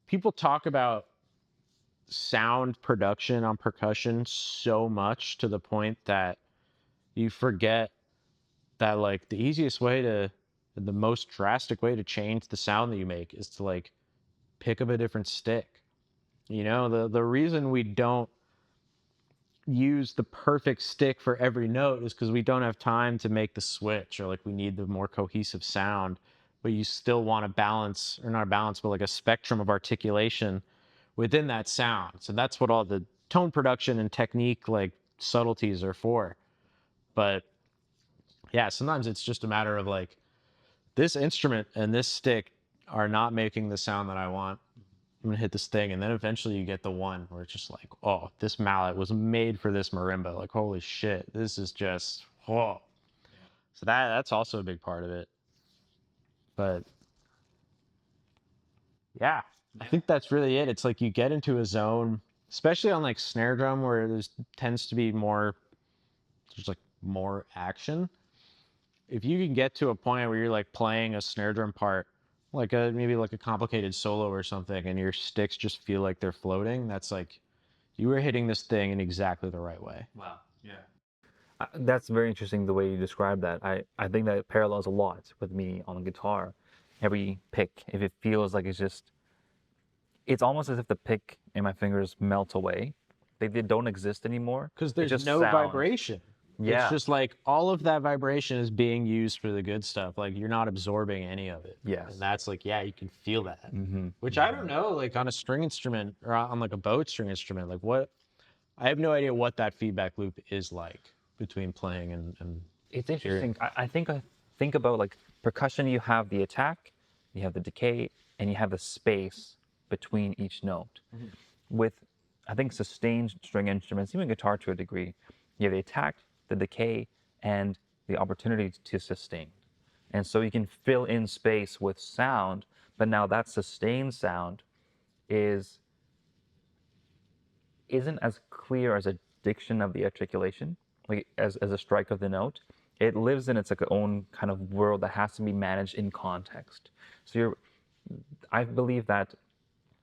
people talk about sound production on percussion so much to the point that you forget that like the easiest way to the most drastic way to change the sound that you make is to like pick up a different stick. The reason we don't use the perfect stick for every note is because we don't have time to make the switch or like we need the more cohesive sound, but you still want a balance or not a balance, but like a spectrum of articulation within that sound. So that's what all the tone production and technique like subtleties are for. But yeah, sometimes it's just a matter of like this instrument and this stick are not making the sound that I want. I'm gonna hit this thing, and then eventually you get the one where it's just like, oh, this mallet was made for this marimba. Like, holy shit, this is just whoa. So that's also a big part of it. But yeah, I think that's really it. It's like you get into a zone, especially on like snare drum where there's tends to be there's like more action. If you can get to a point where you're like playing a snare drum part, like maybe like a complicated solo or something, and your sticks just feel like they're floating, that's like you were hitting this thing in exactly the right way. Wow. Yeah. That's very interesting the way you describe that. I think that parallels a lot with me on the guitar. Every pick, if it feels like it's almost as if the pick in my fingers melt away, they don't exist anymore. Because It's there's just no sound. vibration. It's Yeah. just like all of that vibration is being used for the good stuff. Like you're not absorbing any of it. And Yes. that's like, yeah, you can feel that. Hmm. Which I don't know, like on a string instrument or on like a bowed string instrument, like what I have no idea what that feedback loop is like between playing and It's hearing. interesting. I think about like percussion. You have the attack, you have the decay, and you have the space between each note. With I think sustained string instruments, even guitar to a degree, you have the attack, the decay, and the opportunity to sustain. And so you can fill in space with sound, but now that sustained sound is isn't as clear as a diction of the articulation, like as a strike of the note. It lives in its like own kind of world that has to be managed in context. So I believe that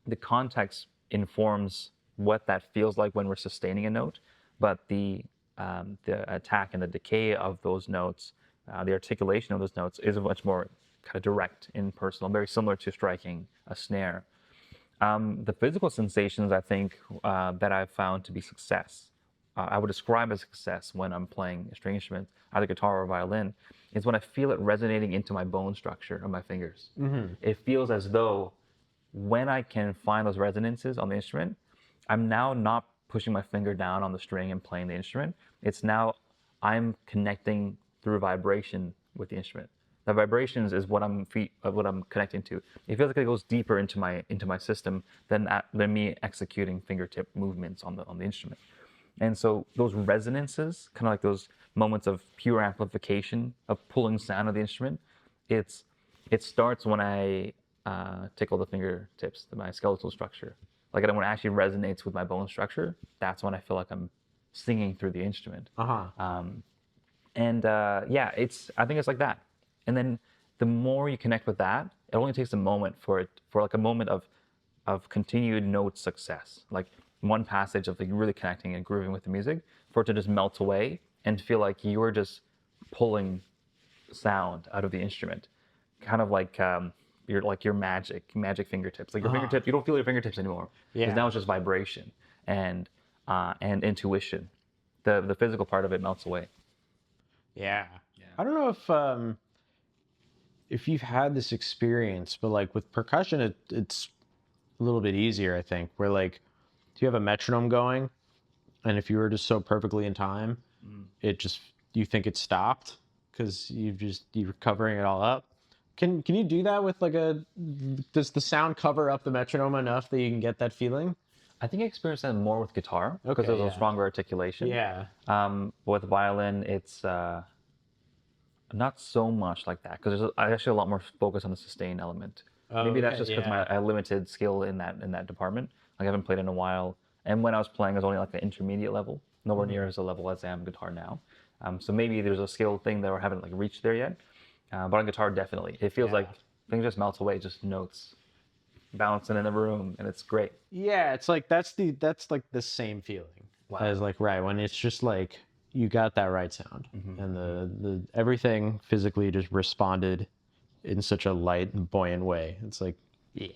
the context informs what that feels like when we're sustaining a note, but the attack and the decay of those notes, the articulation of those notes is much more kind of direct, impersonal, very similar to striking a snare. The physical sensations, I think, that I've found to be success, I would describe as success when I'm playing a string instrument, either guitar or violin, is when I feel it resonating into my bone structure of my fingers. It feels as though when I can find those resonances on the instrument, I'm now not pushing my finger down on the string and playing the instrument. It's now I'm connecting through vibration with the instrument. The vibrations is what I'm connecting to. It feels like it goes deeper into my system than me executing fingertip movements on the instrument. And so those resonances, kind of like those moments of pure amplification of pulling sound of the instrument, it's it starts when I tickle the fingertips, my skeletal structure. Like when it actually resonates with my bone structure, that's when I feel like I'm singing through the instrument. Uh-huh. And yeah, I think it's like that. And then the more you connect with that, it only takes a moment for like a moment of continued note success, like one passage of like really connecting and grooving with the music, for it to just melt away and feel like you're just pulling sound out of the instrument, kind of like your magic fingertips. Like your Uh-huh. fingertips, you don't feel your fingertips anymore because Yeah. now it's just vibration and intuition. The physical part of it melts away. Yeah. I don't know if you've had this experience, but like with percussion, it's a little bit easier, I think, where like if you have a metronome going and if you were just so perfectly in time, it just you think it stopped because you're covering it all up. Can you do that with like a does the sound cover up the metronome enough that you can get that feeling? I think I experienced that more with guitar because Okay, there's a yeah. stronger articulation. Yeah. With violin, it's not so much like that because there's actually a lot more focus on the sustain element. Oh, Maybe that's okay, just because yeah. my I limited skill in that department. Like I haven't played in a while, and when I was playing, I was only like the intermediate level, nowhere near as a level as I am guitar now. So maybe there's a skill thing that I haven't like reached there yet. But on guitar, definitely, it feels Yeah. like things just melts away, just notes bouncing in the room, and it's great. Yeah, it's like that's like the same feeling Wow. as like right when it's just like you got that right sound and the everything physically just responded in such a light and buoyant way. It's like Yeah.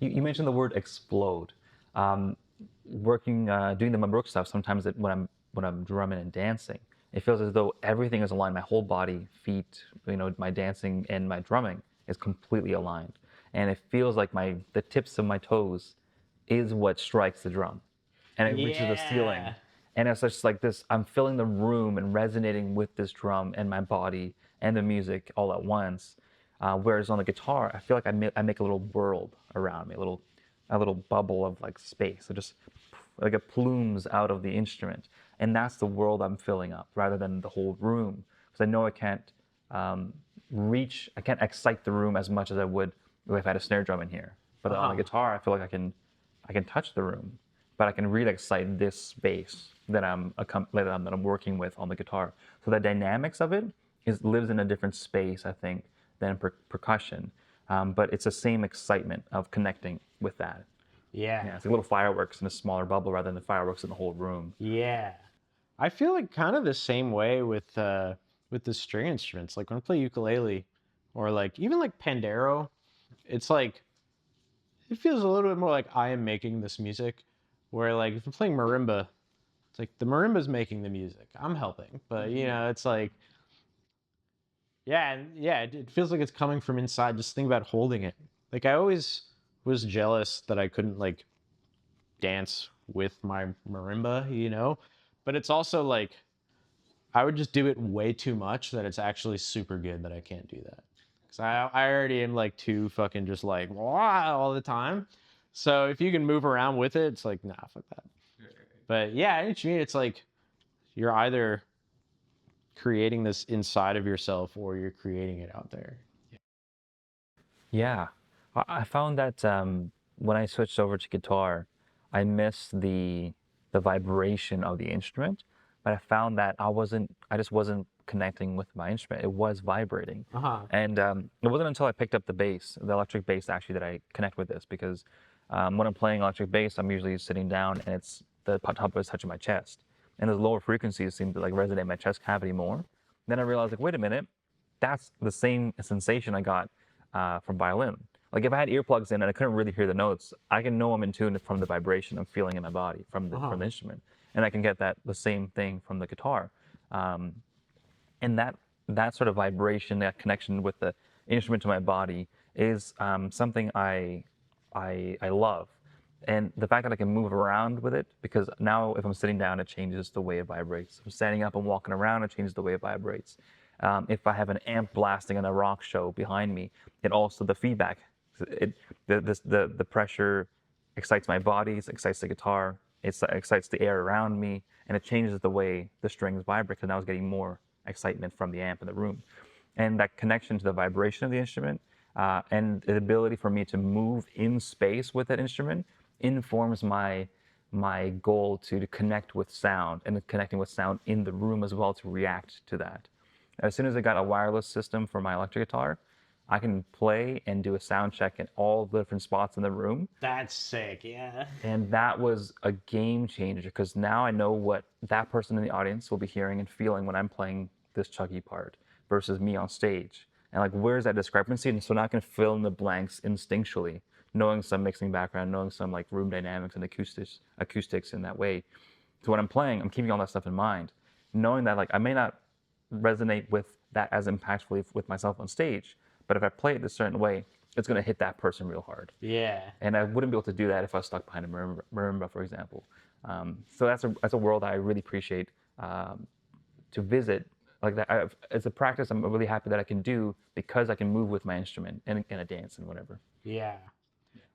You mentioned the word explode. Um, doing the Mabruk stuff, sometimes when I'm drumming and dancing, it feels as though everything is aligned. My whole body, feet, my dancing and my drumming is completely aligned, and it feels like the tips of my toes is what strikes the drum, and it reaches the ceiling, yeah. and it's just like this. I'm filling the room and resonating with this drum and my body and the music all at once. Whereas on the guitar, I feel like I make a little world around me, a little bubble of like space. It just like it plumes out of the instrument, and that's the world I'm filling up rather than the whole room. Because I know um, I can't excite the room as much as I would if I had a snare drum in here. But on the Uh-huh. guitar, I feel like I can touch the room, but I can really excite this space that I'm working with on the guitar. So the dynamics of it lives in a different space, I think, than percussion. But it's the same excitement of connecting with that. Yeah. Yeah, it's like little fireworks in a smaller bubble rather than the fireworks in the whole room. Yeah. I feel like kind of the same way with the string instruments. Like when I play ukulele or like even like Pandero, it's like it feels a little bit more like I am making this music Where like if you're playing marimba, it's like the marimba's making the music. I'm helping, but you know, it's like yeah, and yeah, it feels like it's coming from inside. Just think about holding it. Like I always was jealous that I couldn't like dance with my marimba, you know? But it's also like I would just do it way too much that it's actually super good that I can't do that. Cuz I already am like too fucking just like wow all the time. So if you can move around with it, it's like nah, fuck that. But yeah, I know what you mean. It's like you're either creating this inside of yourself or you're creating it out there. Yeah, I found that when I switched over to guitar, I missed the vibration of the instrument, but I found that I just wasn't connecting with my instrument. It was vibrating, Uh-huh. and it wasn't until I picked up the bass, the electric bass, actually, that I connect with this because when I'm playing electric bass, I'm usually sitting down and it's the top is touching my chest, and the lower frequencies seem to like resonate in my chest cavity more. Then I realized, like, wait a minute, that's the same sensation I got from violin. Like if I had earplugs in and I couldn't really hear the notes, I can know I'm in tune from the vibration I'm feeling in my body Uh-huh. from the instrument, and I can get the same thing from the guitar. Um, and that sort of vibration, that connection with the instrument to my body, is something I love. And the fact that I can move around with it, because now if I'm sitting down, it changes the way it vibrates. If I'm standing up and walking around, it changes the way it vibrates. If I have an amp blasting on a rock show behind me, it also the feedback, it the pressure excites my body, it excites the guitar, it excites the air around me, and it changes the way the strings vibrate because now it's getting more excitement from the amp in the room. And that connection to the vibration of the instrument and the ability for me to move in space with that instrument informs my goal to connect with sound and connecting with sound in the room as well to react to that. As soon as I got a wireless system for my electric guitar, I can play and do a sound check in all the different spots in the room. That's sick, yeah. And that was a game changer because now I know what that person in the audience will be hearing and feeling when I'm playing this chuggy part versus me on stage. And like, where's that discrepancy? And so now I can fill in the blanks instinctually, knowing some mixing background, knowing some like room dynamics and acoustics in that way. So when I'm playing, I'm keeping all that stuff in mind, knowing that like I may not resonate with that as impactfully with myself on stage, but if I play it a certain way, it's going to hit that person real hard. Yeah. And I wouldn't be able to do that if I was stuck behind a marimba, for example. So that's a world I really appreciate to visit. Like that, it's a practice I'm really happy that I can do because I can move with my instrument in a dance and whatever. Yeah.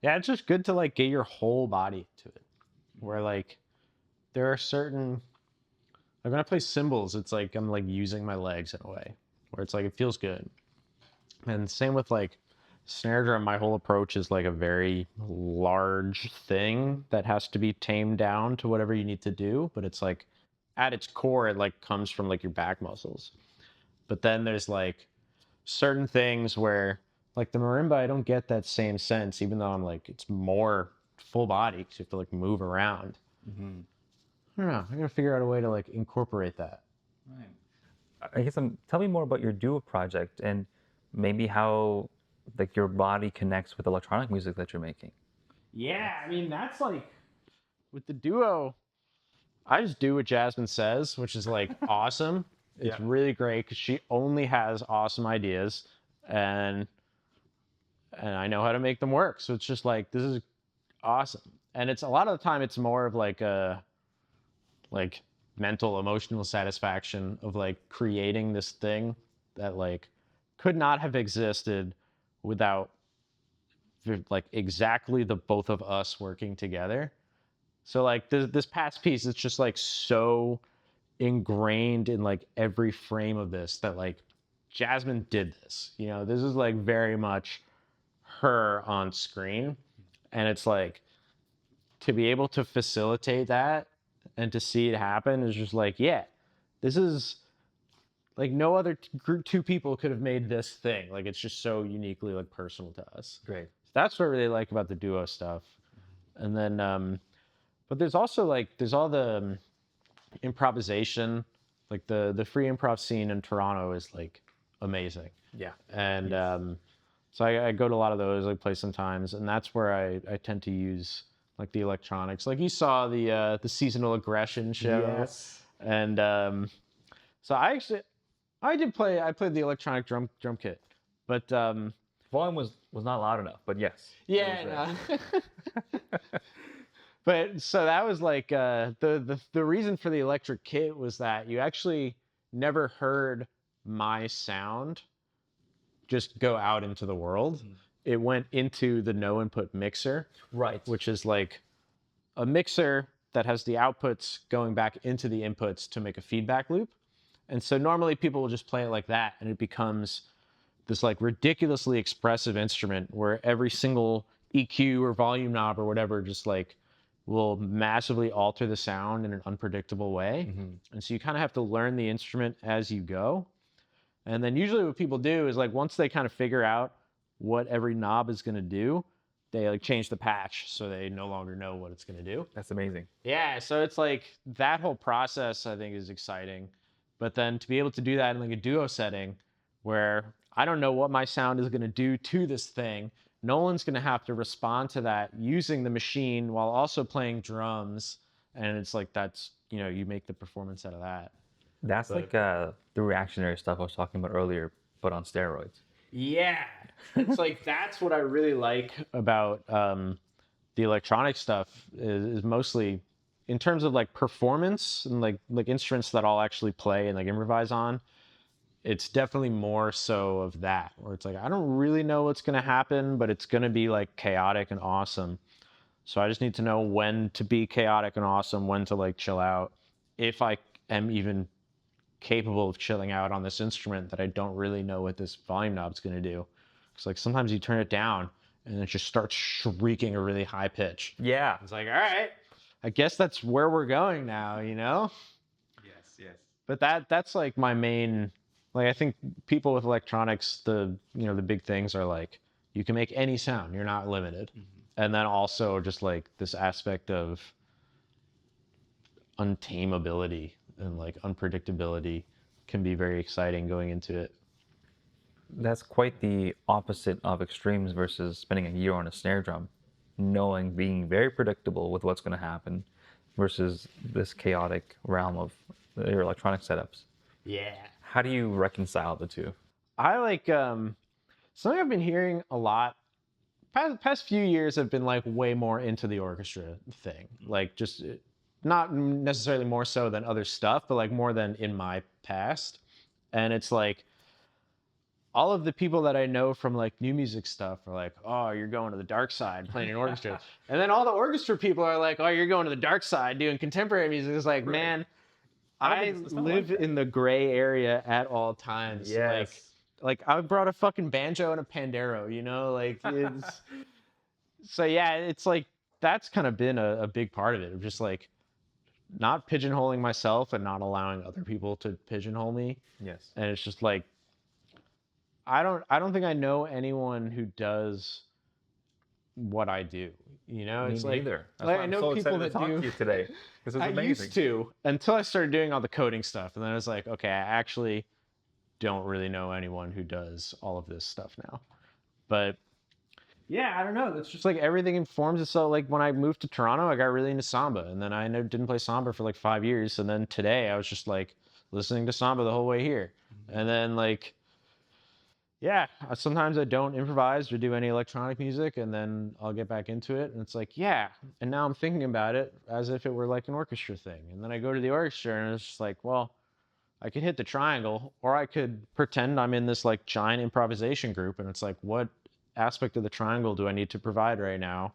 Yeah, it's just good to like get your whole body to it. Where like there are certain like when I play cymbals, it's like I'm like using my legs in a way where it's like it feels good. And same with like snare drum, my whole approach is like a very large thing that has to be tamed down to whatever you need to do, but it's like at its core it like comes from like your back muscles. But then there's like certain things where like the marimba I don't get that same sense even though I'm like it's more full body because you have to like move around. Mm-hmm. I don't know. I gotta figure out a way to like incorporate that. Right. I guess tell me more about your duo project and maybe how like your body connects with electronic music that you're making. Yeah, I mean that's like with the duo, I just do what Jasmine says, which is like awesome. It's Yeah. really great because she only has awesome ideas, and and I know how to make them work. So it's just like this is awesome. And it's a lot of the time it's more of like a like mental emotional satisfaction of like creating this thing that like could not have existed without like exactly the both of us working together. So like this past piece, it's just like so ingrained in like every frame of this that like Jasmine did this. You know, this is like very much her on screen. And it's like to be able to facilitate that and to see it happen is just like, yeah, this is like no other group two people could have made this thing. Like it's just so uniquely like personal to us. Great. That's what I really like about the duo stuff. And then but there's also like there's all the improvisation, like the free improv scene in Toronto is like amazing. Yeah. And Yes. so I go to a lot of those, I play sometimes, and that's where I tend to use like the electronics. Like you saw the seasonal aggression show, Yes. and so I played the electronic drum kit, but Volume was not loud enough, but yes, it was yeah, there. no. But so that was like the reason for the electric kit was that you actually never heard my sound just go out into the world. It went into the no input mixer, Right. which is like a mixer that has the outputs going back into the inputs to make a feedback loop. And so normally people will just play it like that, and it becomes this like ridiculously expressive instrument where every single EQ or volume knob or whatever just like will massively alter the sound in an unpredictable way. And so you kind of have to learn the instrument as you go. And then usually what people do is like once they kind of figure out what every knob is going to do, they like change the patch so they no longer know what it's going to do. That's amazing. Yeah, so it's like that whole process I think is exciting. But then to be able to do that in like a duo setting where I don't know what my sound is going to do to this thing, Nolan's going to have to respond to that using the machine while also playing drums, and it's like that's, you know, you make the performance out of that. That's But like the reactionary stuff I was talking about earlier, but on steroids. yeah, it's like that's what I really like about the electronic stuff is mostly in terms of like performance and like instruments that I'll actually play and like improvise on. It's definitely more so of that where it's like I don't really know what's gonna happen, but it's gonna be like chaotic and awesome. So I just need to know when to be chaotic and awesome, when to like chill out, if I am even capable of chilling out on this instrument that I don't really know what this volume knob's going to do. It's like sometimes you turn it down and it just starts shrieking a really high pitch. Yeah. It's like, all right, I guess that's where we're going now, you know? Yes, yes. But that's like my main, like I think people with electronics, the you know the big things are like you can make any sound, you're not limited. And then also just like this aspect of untamability and like unpredictability can be very exciting going into it. That's quite the opposite of extremes versus spending a year on a snare drum, knowing, being very predictable with what's going to happen, versus this chaotic realm of your electronic setups. Yeah. How do you reconcile the two? I like something I've been hearing a lot past few years have been like way more into the orchestra thing. Like just not necessarily more so than other stuff, but like more than in my past. And it's like all of the people that I know from like new music stuff are like, oh, you're going to the dark side playing an orchestra. And then all the orchestra people are like, oh, you're going to the dark side doing contemporary music. It's like, Right. man, I don't I think it's not live like that. in the gray area at all times. Yes. Like I brought a fucking banjo and a pandero, you know, like it's so yeah, it's like that's kind of been a big part of it of just like not pigeonholing myself and not allowing other people to pigeonhole me. Yes. And it's just like I don't think I know anyone who does what I do. You know, Me it's like neither. That's like why I I'm know so people excited to that talk do. to you today. This is I amazing. used to until I started doing all the coding stuff, and then I was like, okay, I actually don't really know anyone who does all of this stuff now. But yeah, I don't know. It's just like everything informs itself. Like when I moved to Toronto, I got really into samba, and then I never didn't play samba for like 5 years, and then today I was just like listening to samba the whole way here, and then like yeah, sometimes I don't improvise or do any electronic music, and then I'll get back into it, and it's like, yeah. And now I'm thinking about it as if it were like an orchestra thing. And then I go to the orchestra, and it's just like, well, I could hit the triangle, or I could pretend I'm in this like giant improvisation group, and it's like, what aspect of the triangle do I need to provide right now?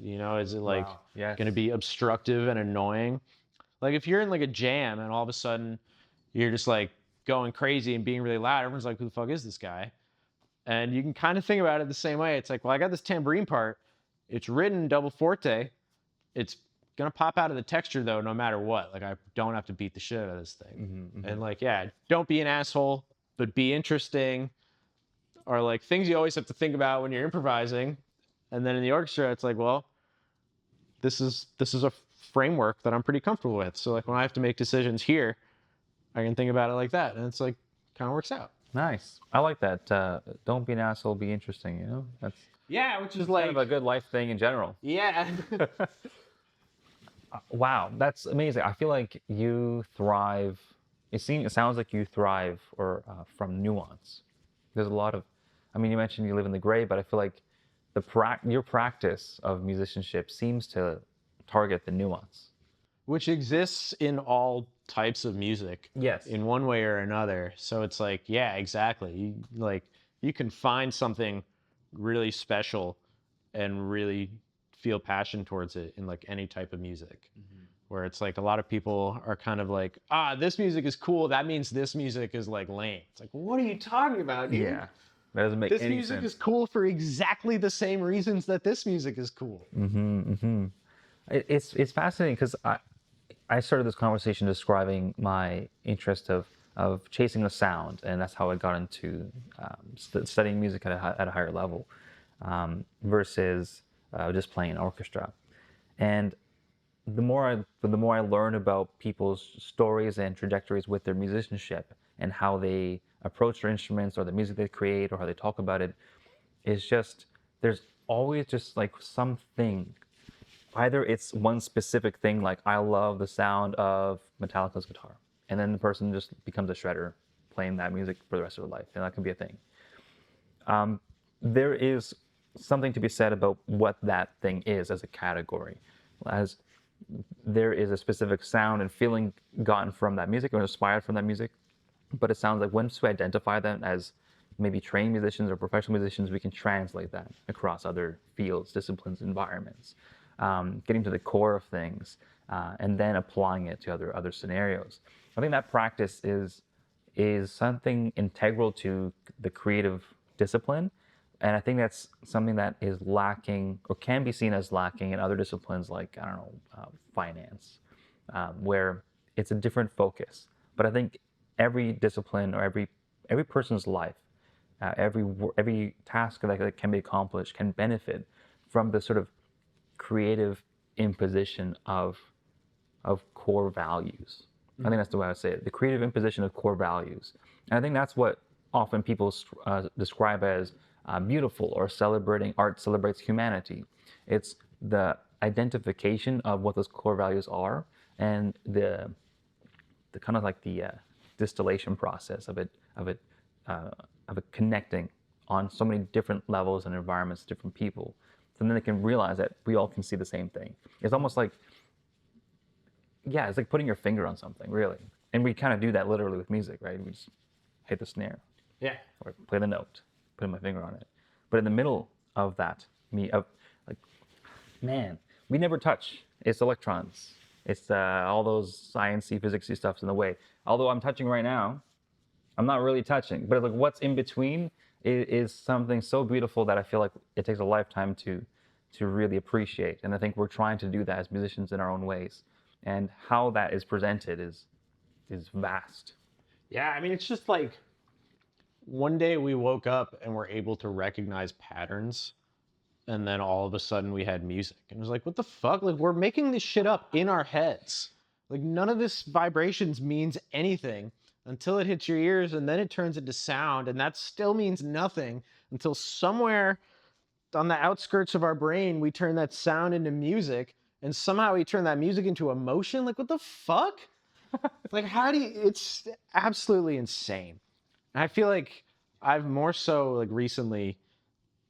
You know, is it like Wow. Yes. going to be obstructive and annoying? Like if you're in like a jam and all of a sudden you're just like going crazy and being really loud, everyone's like, who the fuck is this guy? And you can kind of think about it the same way. It's like, well, I got this tambourine part. It's written double forte. It's gonna pop out of the texture though, no matter what. Like I don't have to beat the shit out of this thing. And like, yeah, don't be an asshole, but be interesting. Or like things you always have to think about when you're improvising. And then in the orchestra, it's like, well, this is a framework that I'm pretty comfortable with. So like when I have to make decisions here, I can think about it like that. And it's like kind of works out. Nice. I like that. Don't be an asshole. Be interesting. You know. That's Yeah, which is Kind like, of a good life thing in general. yeah. Wow, that's amazing. I feel like you thrive. It sounds like you thrive or from nuance. There's a lot of, I mean, you mentioned you live in the gray, but I feel like your practice of musicianship seems to target the nuance. Which exists in all types of music Yes. in one way or another. So it's like, yeah, exactly. You can find something really special and really feel passion towards it in like any type of music. Where it's like a lot of people are kind of like, ah, this music is cool. That means this music is like lame. It's like, what are you talking about, dude? Yeah, that doesn't make This any music sense. is cool for exactly the same reasons that this music is cool. It's fascinating because I started this conversation describing my interest of chasing a sound, and that's how I got into studying music at a higher level versus just playing an orchestra. And the more I learn about people's stories and trajectories with their musicianship and how they approach their instruments or the music they create or how they talk about it, is just there's always just like something. Either it's one specific thing, like I love the sound of Metallica's guitar, and then the person just becomes a shredder playing that music for the rest of their life, and that can be a thing. There is something to be said about what that thing is as a category, as there is a specific sound and feeling gotten from that music or inspired from that music. But it sounds like once we identify them as maybe trained musicians or professional musicians, we can translate that across other fields, disciplines, environments, getting to the core of things, and then applying it to other scenarios. I think that practice is something integral to the creative discipline. And I think that's something that is lacking or can be seen as lacking in other disciplines like, I don't know, finance, where it's a different focus. But I think every discipline or every person's life, every task that can be accomplished can benefit from the sort of creative imposition of core values. I think that's the way I would say it. The creative imposition of core values. And I think that's what often people describe as beautiful or celebrating art celebrates humanity. It's the identification of what those core values are and the kind of like the distillation process of it connecting on so many different levels and environments, different people. So then they can realize that we all can see the same thing. It's almost like, yeah, it's like putting your finger on something, really. And we kind of do that literally with music, right? We just hit the snare Yeah. or play the note, putting my finger on it. But in the middle of that, like, man, we never touch. It's electrons. It's all those sciencey, physicsy stuff's in the way. Although I'm touching right now, I'm not really touching. But like what's in between is something so beautiful that I feel like it takes a lifetime to really appreciate. And I think we're trying to do that as musicians in our own ways. And how that is presented is vast. Yeah, I mean, it's just like one day we woke up and were able to recognize patterns, and then all of a sudden we had music. And it was like, what the fuck? Like, we're making this shit up in our heads. Like, none of this vibrations means anything until it hits your ears, and then it turns into sound, and that still means nothing until somewhere on the outskirts of our brain we turn that sound into music, and somehow we turn that music into emotion. Like, what the fuck? Like, how do you, it's absolutely insane. And I feel like I've more so like recently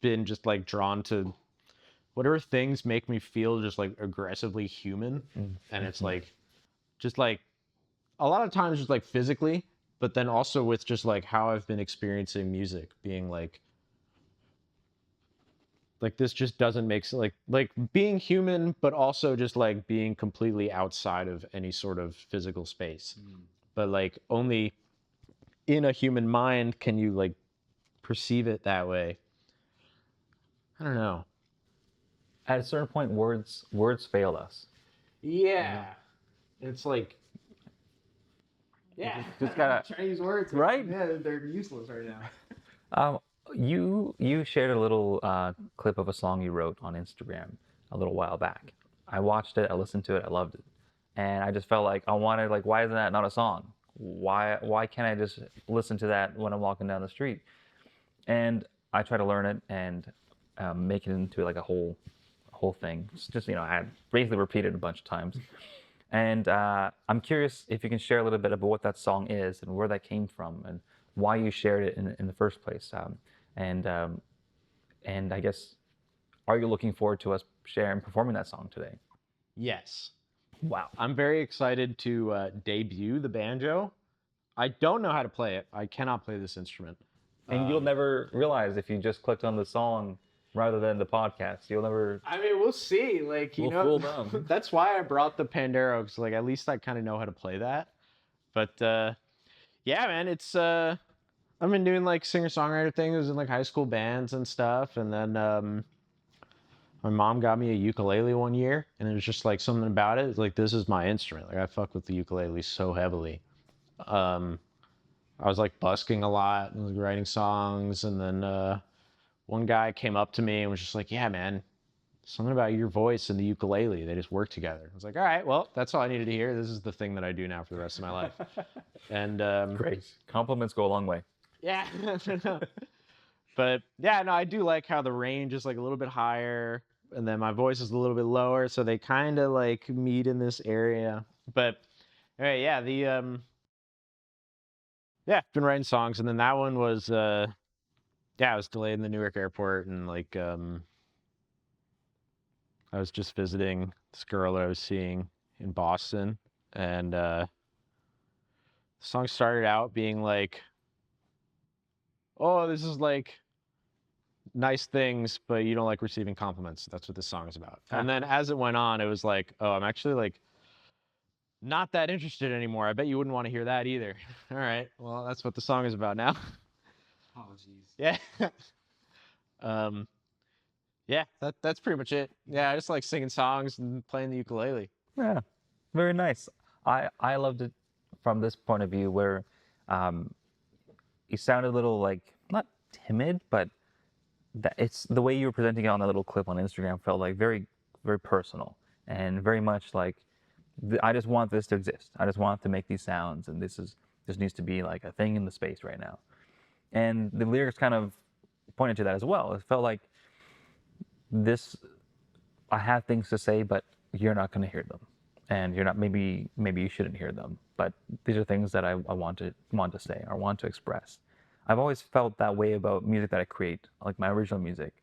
been just like drawn to whatever things make me feel just like aggressively human. And it's like just like a lot of times just like physically, but then also with just like how I've been experiencing music being like this just doesn't make sense, like being human but also just like being completely outside of any sort of physical space. But like only in a human mind can you like perceive it that way. I don't know. At a certain point, words fail us. Yeah. It's like, yeah. Just gotta Chinese words, right. Yeah, they're useless right now. Um, you shared a little clip of a song you wrote on Instagram a little while back. I watched it, I listened to it, I loved it, and I just felt like I wanted like, why isn't that not a song? Why can't I just listen to that when I'm walking down the street? And I tried to learn it, and make it into like a whole thing. It's just I had basically repeated a bunch of times. And I'm curious if you can share a little bit about what that song is and where that came from and why you shared it in the first place. And and I guess, are you looking forward to us sharing performing that song today? Yes. Wow. I'm very excited to debut the banjo. I don't know how to play it. I cannot play this instrument. And you'll never realize if you just clicked on the song rather than the podcast. You'll never. I mean, we'll see. Like, We'll fool them. that's why I brought the Pandero, because like at least I kind of know how to play that. But yeah, man, it's I've been doing like singer-songwriter things in like high school bands and stuff, and then my mom got me a ukulele one year, and it was just like something about it. It's like, this is my instrument. Like, I fuck with the ukulele so heavily. Um, I was like busking a lot and like writing songs, and then one guy came up to me and was just like, "Yeah, man, something about your voice and the ukulele. They just work together." I was like, "All right, well, that's all I needed to hear. This is the thing that I do now for the rest of my life." And Great. Compliments go a long way. yeah, but yeah, no, I do like how the range is like a little bit higher, and then my voice is a little bit lower, so they kind of like meet in this area. But all right, yeah, the yeah, been writing songs, and then that one was yeah, I was delayed in the Newark airport, and like I was just visiting this girl that I was seeing in Boston, and the song started out being like, "Oh, this is like nice things, but you don't like receiving compliments." That's what this song is about. And then as it went on, it was like, "Oh, I'm actually like not that interested anymore. I bet you wouldn't want to hear that either." All right, well, that's what the song is about now. Apologies. Yeah. um, yeah, that's pretty much it. Yeah, I just like singing songs and playing the ukulele. Yeah, very nice. I loved it from this point of view where um, you sounded a little like not timid, but that it's the way you were presenting it on that little clip on Instagram felt like very personal and very much like I just want this to exist. I just want to make these sounds, and this needs to be like a thing in the space right now. And the lyrics kind of pointed to that as well. It felt like this I have things to say, but you're not going to hear them, and you're not. Maybe you shouldn't hear them. But these are things that I want to say or want to express. I've always felt that way about music that I create, like my original music.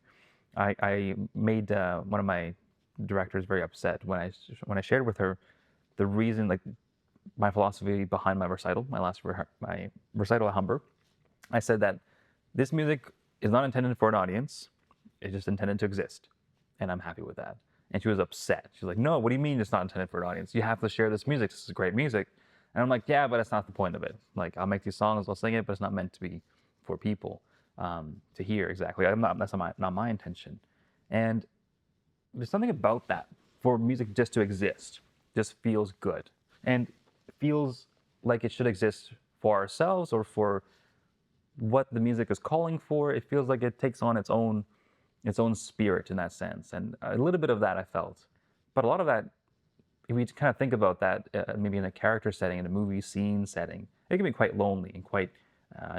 I made one of my directors very upset when I shared with her the reason, like my philosophy behind my recital, my recital at Humber. I said that this music is not intended for an audience; it's just intended to exist, and I'm happy with that. And she was upset. She's like, "No, what do you mean it's not intended for an audience? You have to share this music. This is great music." And I'm like, "Yeah, but that's not the point of it. Like, I'll make these songs, I'll sing it, but it's not meant to be for people to hear exactly. That's not my intention." And there's something about that for music just to exist, just feels good, and feels like it should exist for ourselves or for what the music is calling for. It feels like it takes on its own spirit in that sense, and a little bit of that I felt, but a lot of that, if we kind of think about that, maybe in a character setting, in a movie scene setting, it can be quite lonely and quite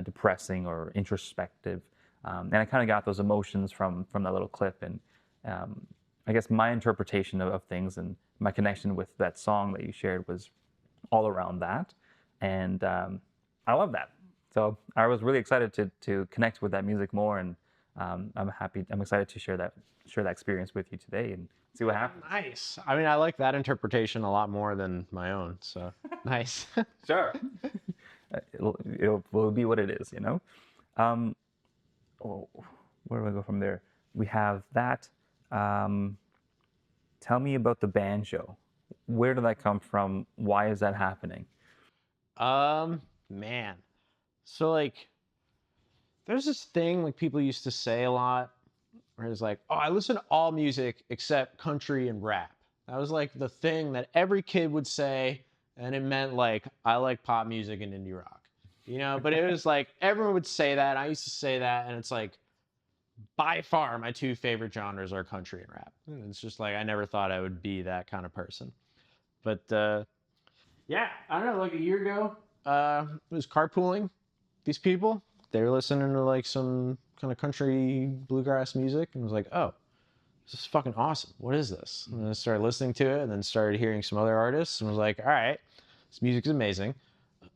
depressing or introspective. And I kind of got those emotions from that little clip, and I guess my interpretation of things and my connection with that song that you shared was all around that, and I love that. So I was really excited to connect with that music more, and I'm excited to share that experience with you today and see what happens. Nice. I mean, I like that interpretation a lot more than my own. So nice. Sure. It'll be what it is, you know? Oh, where do I go from there? We have that. Tell me about the banjo. Where did that come from? Why is that happening? Man. So like, there's this thing like people used to say a lot, where it's like, "Oh, I listen to all music except country and rap." That was like the thing that every kid would say, and it meant like, I like pop music and indie rock, you know. But it was like everyone would say that. And I used to say that, and it's like, by far my two favorite genres are country and rap. And it's just like I never thought I would be that kind of person. But yeah, I don't know. Like a year ago, I was carpooling these people. they were listening to like some kind of country bluegrass music, and was like, oh, this is fucking awesome. What is this? And then I started listening to it, and then started hearing some other artists, and was like, all right, this music is amazing.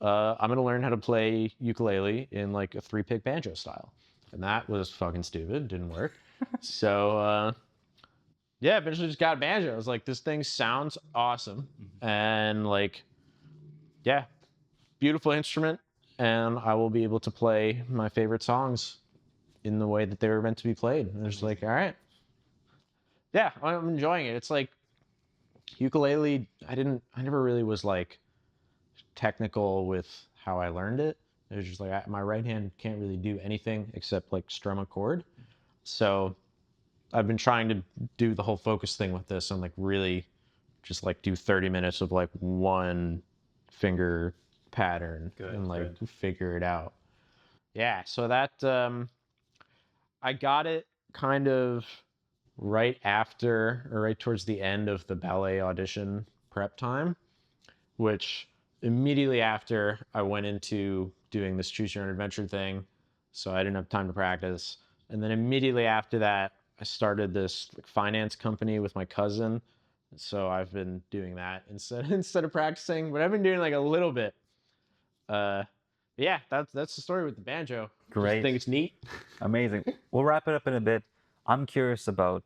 I'm gonna learn how to play ukulele in like a 3-pick banjo style, and that was fucking stupid. Didn't work. So yeah, eventually just got a banjo. I was like, this thing sounds awesome, and like, yeah, beautiful instrument, and I will be able to play my favorite songs in the way that they were meant to be played. And it's like, all right, yeah, I'm enjoying it. It's like ukulele. I never really was like technical with how I learned it. It was just like my right hand can't really do anything except like strum a chord. So I've been trying to do the whole focus thing with this and like really just like do 30 minutes of like one finger pattern and like figure it out. Yeah, so that I got it kind of right after or right towards the end of the ballet audition prep time, which immediately after I went into doing this choose your own adventure thing, so I didn't have time to practice. And then immediately after that, I started this finance company with my cousin. So I've been doing that instead of practicing, but I've been doing like a little bit. Yeah, that's the story with the banjo. Great. Just think it's neat. Amazing. We'll wrap it up in a bit. I'm curious about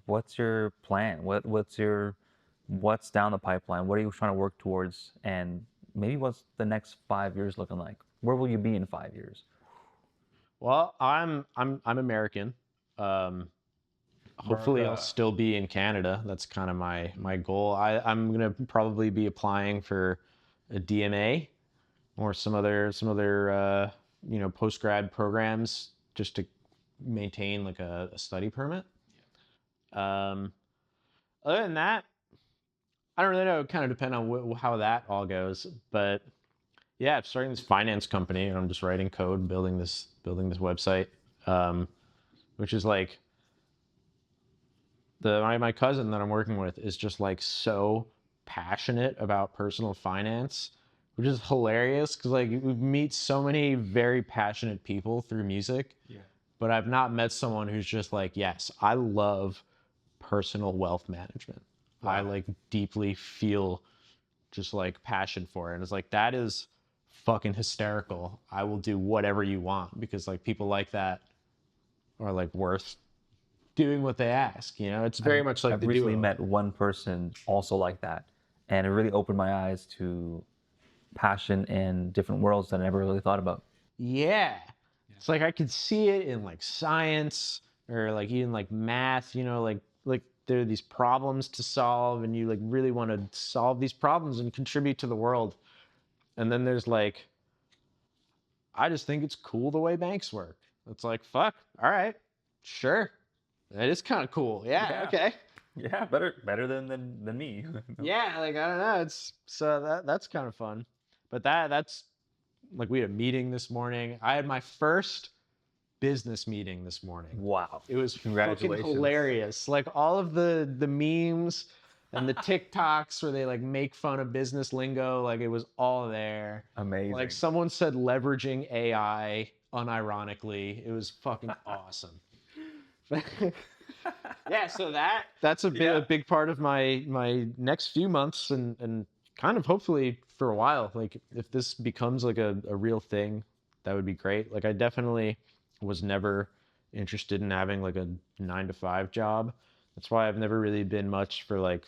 what's your plan? What's down the pipeline? What are you trying to work towards? And maybe what's the next 5 years looking like? Where will you be in 5 years? Well, I'm American. Hopefully I'll still be in Canada. That's kind of my goal. I'm gonna probably be applying for a DMA or some other post grad programs just to maintain like a study permit. Other than that, I don't really know. It kind of depend on how that all goes. But yeah, I'm starting this finance company, and I'm just writing code, building this website, which is like my cousin that I'm working with is just like so passionate about personal finance, which is hilarious because like we meet so many very passionate people through music. Yeah. But I've not met someone who's just like, yes, I love personal wealth management. Wow. I like deeply feel just like passion for it. And it's like, that is fucking hysterical. I will do whatever you want because like people like that are like worth doing what they ask. You know, it's very much like I've the recently duo. met one person also like that, and it really opened my eyes to passion in different worlds that I never really thought about. Yeah. It's like I could see it in like science or like even like math, you know, like there are these problems to solve and you like really want to solve these problems and contribute to the world. And then there's like, I just think it's cool the way banks work. It's like, fuck, all right, sure. That is kind of cool. Yeah, okay. Yeah, better than me. Yeah, like I don't know. It's so that's kind of fun. But that's like we had a meeting this morning. I had my first business meeting this morning. Wow. It was fucking Congratulations. hilarious. Like all of the memes and the TikToks where they like make fun of business lingo, like it was all there. Amazing. Like someone said leveraging AI unironically. It was fucking awesome. Yeah, so that's a big part of my next few months and kind of hopefully for a while. Like if this becomes like a real thing, that would be great. Like I definitely was never interested in having like a 9-to-5 job. That's why I've never really been much for like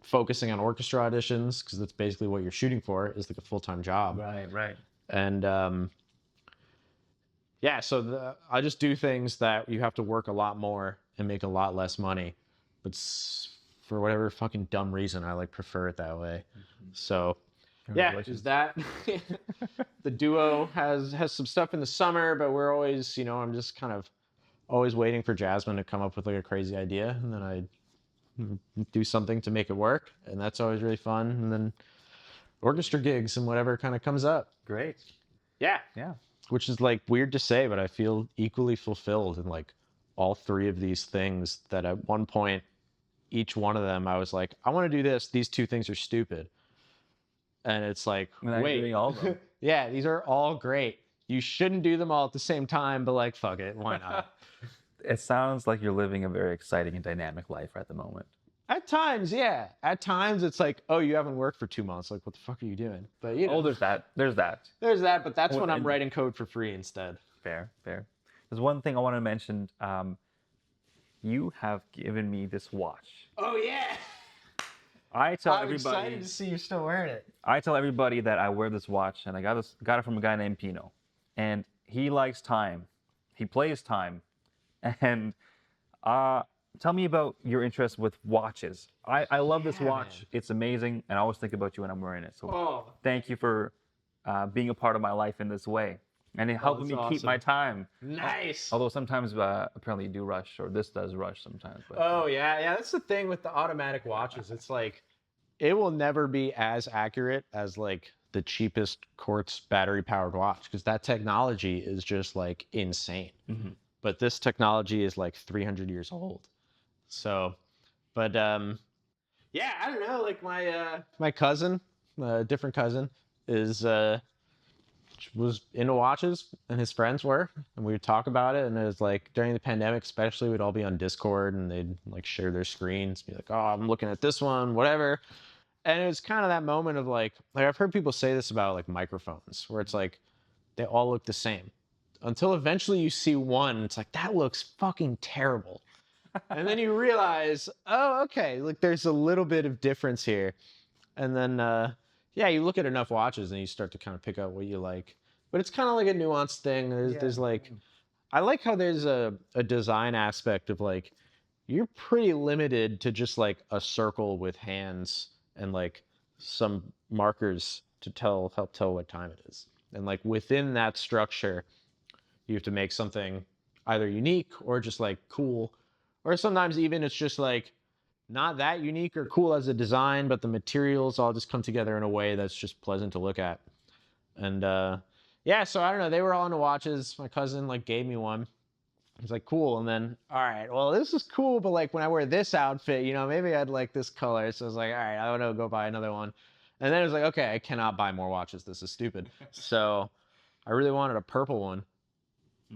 focusing on orchestra auditions because that's basically what you're shooting for is like a full-time job. Right. And yeah, so I just do things that you have to work a lot more and make a lot less money, but for whatever fucking dumb reason, I like prefer it that way. Mm-hmm. So yeah, is that the duo has some stuff in the summer, but we're always, I'm just kind of always waiting for Jasmine to come up with like a crazy idea, and then I do something to make it work, and that's always really fun. And then orchestra gigs and whatever kind of comes up. Great. Yeah. Which is like weird to say, but I feel equally fulfilled in like all three of these things that at one point, each one of them, I was like, I want to do this. These two things are stupid. And it's like, wait, doing all of them. Yeah, these are all great. You shouldn't do them all at the same time, but like, fuck it, why not? It sounds like you're living a very exciting and dynamic life at the moment. At times, yeah. At times, it's like, oh, you haven't worked for 2 months. Like, what the fuck are you doing? But you know, Oh, there's that. There's that. there's that. But that's Oh, when I'm and- writing code for free instead. Fair, fair. There's one thing I want to mention. You have given me this watch. Oh yeah, I tell I'm everybody. excited to see you still wearing it. I tell everybody that I wear this watch, and I got it from a guy named Pino, and he likes time. He plays time, and tell me about your interest with watches. I love this Yeah, watch. man. It's amazing, and I always think about you when I'm wearing it. So Oh, thank you for being a part of my life in this way, and it helping that's me keep my awesome. time. nice. Although sometimes apparently you do rush, or this does rush sometimes. But Oh yeah, yeah. That's the thing with the automatic watches. It's like it will never be as accurate as like the cheapest quartz battery powered watch because that technology is just like insane. Mhm. But this technology is like 300 years old. So, but yeah, I don't know. Like my cousin, different cousin, is was into watches, and his friends were, and we would talk about it. And it was like during the pandemic, especially, we'd all be on Discord, and they'd like share their screens, be like, "Oh, I'm looking at this one, whatever." And it was kind of that moment of like I've heard people say this about like microphones, where it's like they all look the same, until eventually you see one, it's like that looks fucking terrible. And then you realize, oh, okay, like there's a little bit of difference here. And then, yeah, you look at enough watches and you start to kind of pick out what you like. But it's kind of like a nuanced thing. There's like, I like how there's a design aspect of like, you're pretty limited to just like a circle with hands and like some markers to help tell what time it is. And like within that structure, you have to make something either unique or just like cool. Or sometimes even it's just like not that unique or cool as a design, but the materials all just come together in a way that's just pleasant to look at. And yeah, so I don't know. They were all into watches. My cousin like gave me one. I was like, cool. And then, all right, well, this is cool, but like when I wear this outfit, you know, maybe I'd like this color. So I was like, all right, I don't know, go buy another one. And then it was like, okay, I cannot buy more watches. This is stupid. So I really wanted a purple one.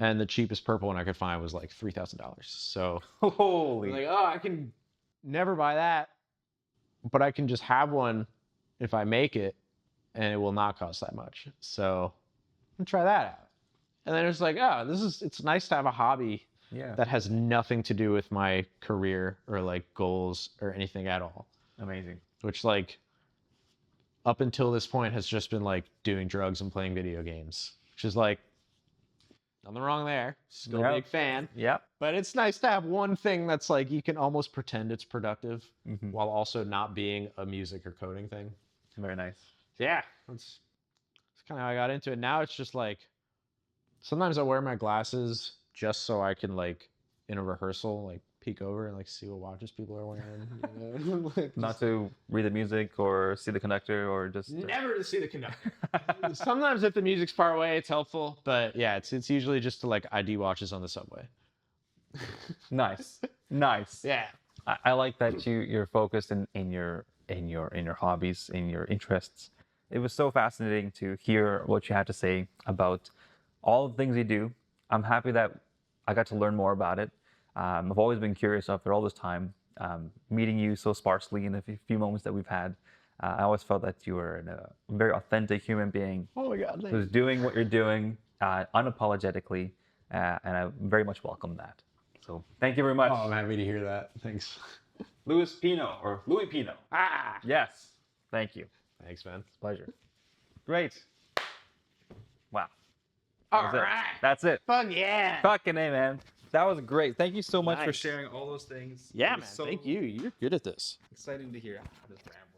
And the cheapest purple one I could find was like $3,000. So I was holy. like, oh, I can never buy that, but I can just have one if I make it, and it will not cost that much. So I'm gonna try that out. And then it's like, oh, it's nice to have a hobby Yeah. that has nothing to do with my career or like goals or anything at all. Amazing. Which like up until this point has just been like doing drugs and playing video games, which is like nothing wrong there. Still a Yep. big fan. Yep. But it's nice to have one thing that's like you can almost pretend it's productive Mhm. while also not being a music or coding thing. Very nice. Yeah, that's kind of how I got into it. Now it's just like sometimes I wear my glasses just so I can like in a rehearsal like peek over and like see what watches people are wearing. You know? Like, Not to read the music or see the conductor or just. never to see the conductor. Sometimes if the music's far away, it's helpful, but yeah, it's usually just to like ID watches on the subway. Nice. Nice. Yeah. I like that you're focused in your hobbies, in your interests. It was so fascinating to hear what you had to say about all the things you do. I'm happy that I got to learn more about it. I've always been curious after all this time. Meeting you so sparsely in the few moments that we've had, I always felt that you were a very authentic human being Oh my God. who's doing what you're doing unapologetically, and I very much welcome that. So thank you very much. Oh, I'm happy to hear that. Thanks. Louis Pino, or Louis Pino. Ah. Yes. Thank you. Thanks, man. Pleasure. Great. Wow. All That's it. right. That's it. Fuck yeah. Fucking A, man. That was great. Thank you so much for Nice. sharing all those things. Yeah, It was man. so Thank you. You're good at this. Exciting to hear. Just ramble.